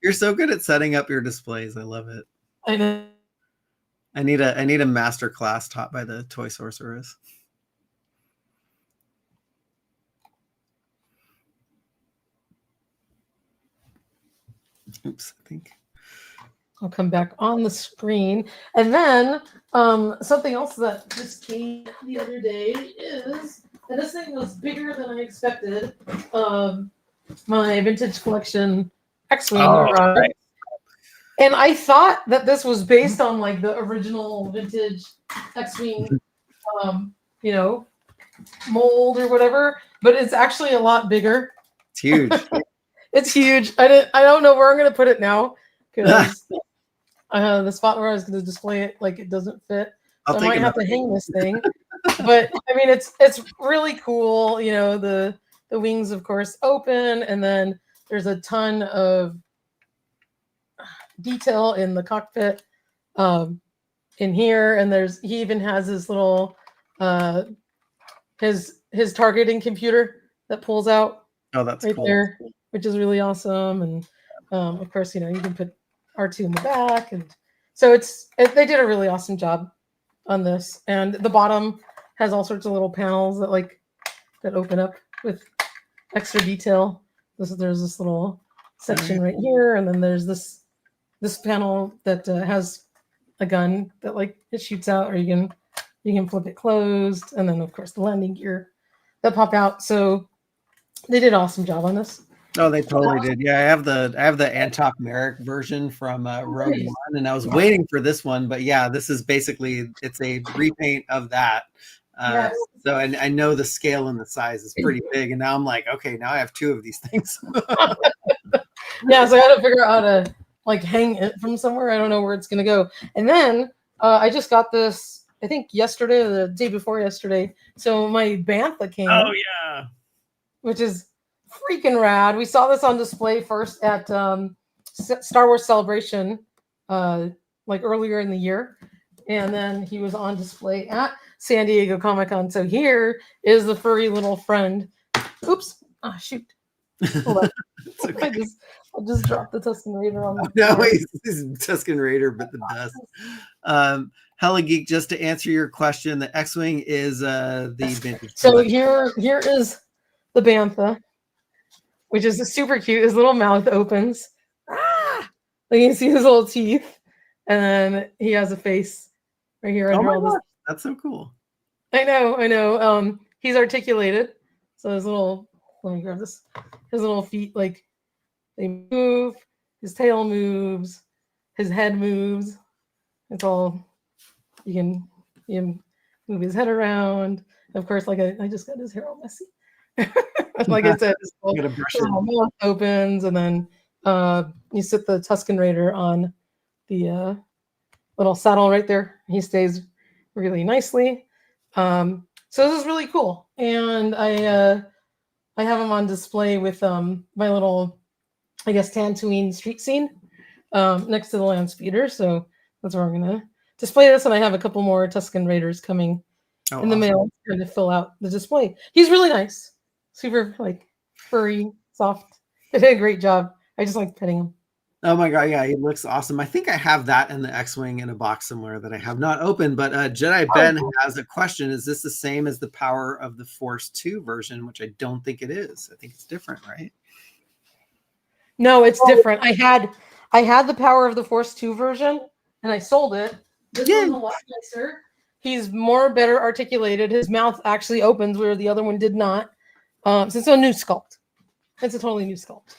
You're so good at setting up your displays. I love it. I know. I need a master class taught by the Toy Sorceress. Oops, I think I'll come back on the screen. And then something else that just came the other day is, and this thing was bigger than I expected, my vintage collection X-Wing. Right. And I thought that this was based on like the original vintage X-Wing, mold or whatever, but it's actually a lot bigger. It's huge. It's huge. I don't know where I'm going to put it now because the spot where I was going to display it, like it doesn't fit. So I might have to hang this thing. But I mean, it's really cool. You know, the wings, of course, open, and then there's a ton of detail in the cockpit in here, and he even has his little his targeting computer that pulls out. Oh, that's right cool. There, which is really awesome. And of course, you can put R2 in the back, and so they did a really awesome job on this. And the bottom has all sorts of little panels that open up with extra detail. There's this little section right here, and then there's this panel that has a gun that it shoots out, or you can flip it closed, and then of course the landing gear that pop out. So they did an awesome job on this. Oh, they totally did. Yeah, I have the Antok Merrick version from Rogue One, and I was waiting for this one, but yeah, this is basically it's a repaint of that. Yes. So I know the scale and the size is pretty big, and now I'm like, okay, now I have two of these things. Yeah, so I got to figure out how to hang it from somewhere. I don't know where it's gonna go. And then I just got this, I think yesterday or the day before yesterday. So my Bantha came. Oh yeah. Which is freaking rad. We saw this on display first at Star Wars Celebration, earlier in the year, and then he was on display at San Diego Comic-Con. So here is the furry little friend. Oops! Ah, shoot! Hold on. Okay. I just dropped the Tusken Raider on the floor. No, he's Tusken Raider, but the dust. Hella Geek, just to answer your question, the X-Wing is the vintage. So here is the Bantha, which is super cute. His little mouth opens. Ah! You can see his little teeth. And then he has a face right here. Under all this. That's so cool. I know. He's articulated. So his little, let me grab this. His little feet, they move. His tail moves. His head moves. It's all, you can move his head around. Of course, I just got his hair all messy. Like I said, his little mouth opens, and then you sit the Tusken Raider on the little saddle right there. He stays really nicely. So this is really cool, and I have him on display with my little, I guess, Tatooine street scene next to the land speeder. So that's where I'm gonna display this, and I have a couple more Tusken Raiders coming in the mail to fill out the display. He's really nice. Super furry, soft. They did a great job. I just like petting him. Oh my god, yeah, he looks awesome. I think I have that in the X-Wing in a box somewhere that I have not opened. But Jedi Ben has a question: is this the same as the Power of the Force 2 version? Which I don't think it is. I think it's different, right? No, it's different. I had the Power of the Force 2 version, and I sold it. This one's a lot nicer. He's better articulated. His mouth actually opens where the other one did not. So it's a new sculpt. It's a totally new sculpt.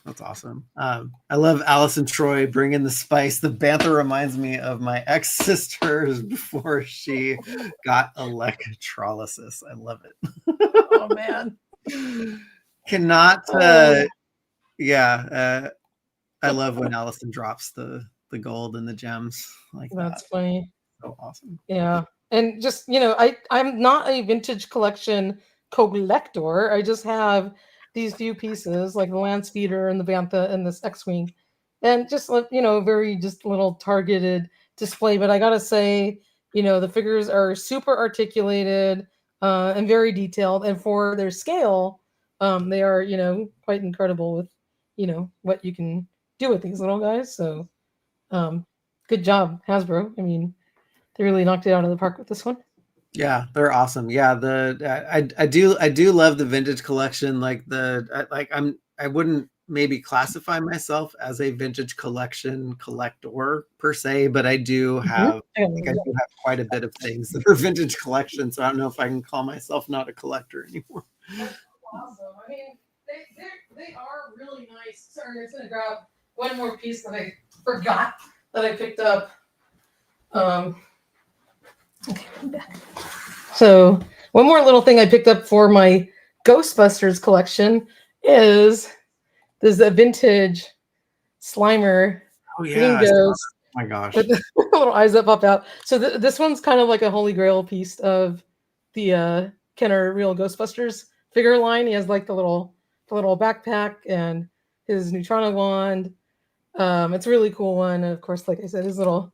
That's awesome. I love Allison Troy bringing the spice. The Bantha reminds me of my ex-sisters before she got electrolysis. I love it. Oh man. Cannot. I love when Allison drops the gold and the gems like That's that. funny. So awesome. Yeah. And just, I'm not a vintage collection collector. I just have these few pieces, like the land speeder and the Bantha and this X-wing, and just very just little targeted display. But I gotta say, the figures are super articulated and very detailed, and for their scale, they are quite incredible with what you can do with these little guys. So good job, Hasbro. I mean, they really knocked it out of the park with this one. Yeah, they're awesome. Yeah, I do love the vintage collection. Like I wouldn't maybe classify myself as a vintage collection collector per se, but I do have quite a bit of things that are vintage collection. So I don't know if I can call myself not a collector anymore. Awesome. I mean, they are really nice. Sorry, I'm just gonna grab one more piece that I forgot that I picked up. Okay, I'm back. So one more little thing I picked up for my Ghostbusters collection is there's a vintage Slimer. Oh yeah, Ghost. oh my gosh, with the little eyes that pop out. So this one's kind of like a holy grail piece of the Kenner Real Ghostbusters figure line. He has like the little backpack and his Neutrona wand. It's a really cool one, and of course, like I said, those little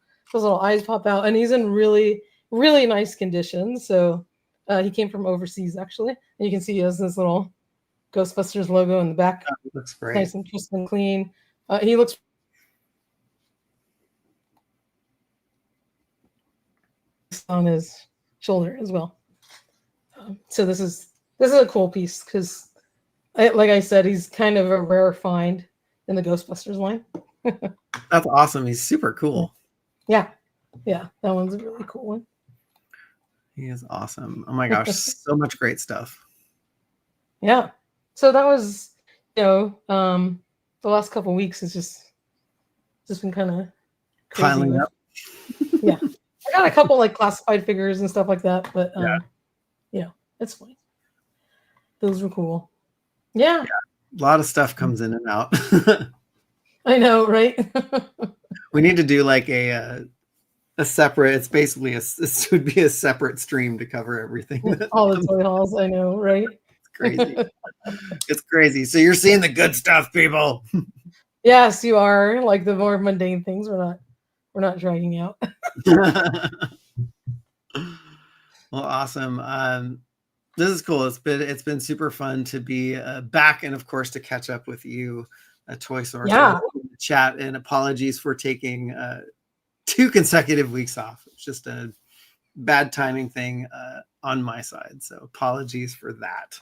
eyes pop out, and he's in really nice condition. So he came from overseas actually, and you can see he has this little Ghostbusters logo in the back. Oh, looks great, nice and crisp and clean. He looks on his shoulder as well. So this is a cool piece because, like I said, he's kind of a rare find in the Ghostbusters line. That's awesome. He's super cool. Yeah, that one's a really cool one. He is awesome. Oh my gosh, so much great stuff. Yeah. So that was, the last couple of weeks has just been kind of piling up. Yeah. I got a couple like classified figures and stuff like that, but it's fine. Those were cool. Yeah. A lot of stuff comes in and out. I know, right? We need to do like a separate. It's basically this would be a separate stream to cover everything. All the toy hauls. I know, right? It's crazy. It's crazy. So you're seeing the good stuff, people. Yes, you are. Like the more mundane things, we're not dragging out. Well, awesome. This is cool. It's been super fun to be back, and of course to catch up with you, Toy Source. Yeah. Chat, and apologies for taking 2 consecutive weeks off. It's just a bad timing thing on my side, so apologies for that.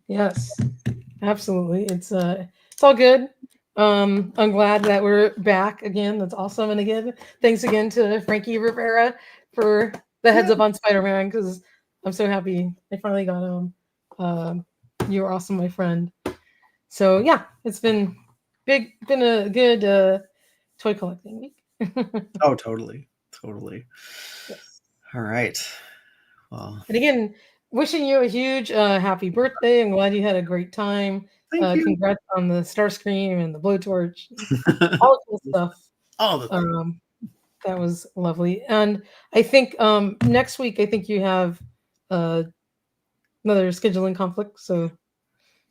Yes, absolutely. It's all good. I'm glad that we're back again. That's awesome. And again, thanks again to Frankie Rivera for the heads up on Spider-Man, because I'm so happy I finally got him. You were awesome, my friend. So yeah, it's been a good toy collecting week. Oh, totally. Yes. All right. Well, and again, wishing you a huge happy birthday. I'm glad you had a great time. Thank you. Congrats on the Starscream and the blowtorch, all the cool stuff. All the things. That was lovely. And I think next week, I think you have another scheduling conflict. So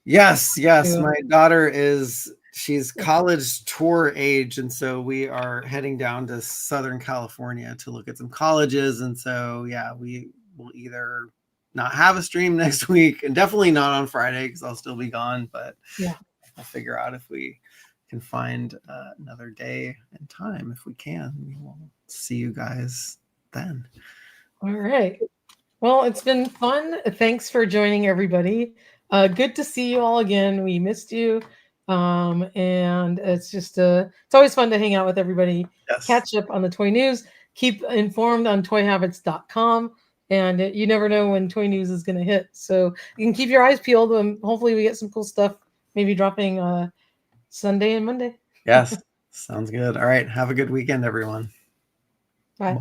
yes, my daughter she's college tour age, and so we are heading down to Southern California to look at some colleges. And so yeah, we will either not have a stream next week, and definitely not on Friday because I'll still be gone, but yeah, I'll figure out if we can find another day and time. If we can, we will see you guys then. All right. Well, it's been fun. Thanks for joining, everybody. Good to see you all again. We missed you. And it's just it's always fun to hang out with everybody. Yes. Catch up on the toy news. Keep informed on toyhabits.com. And you never know when toy news is going to hit. So you can keep your eyes peeled. Hopefully we get some cool stuff maybe dropping Sunday and Monday. Yes. Sounds good. All right. Have a good weekend, everyone. Bye.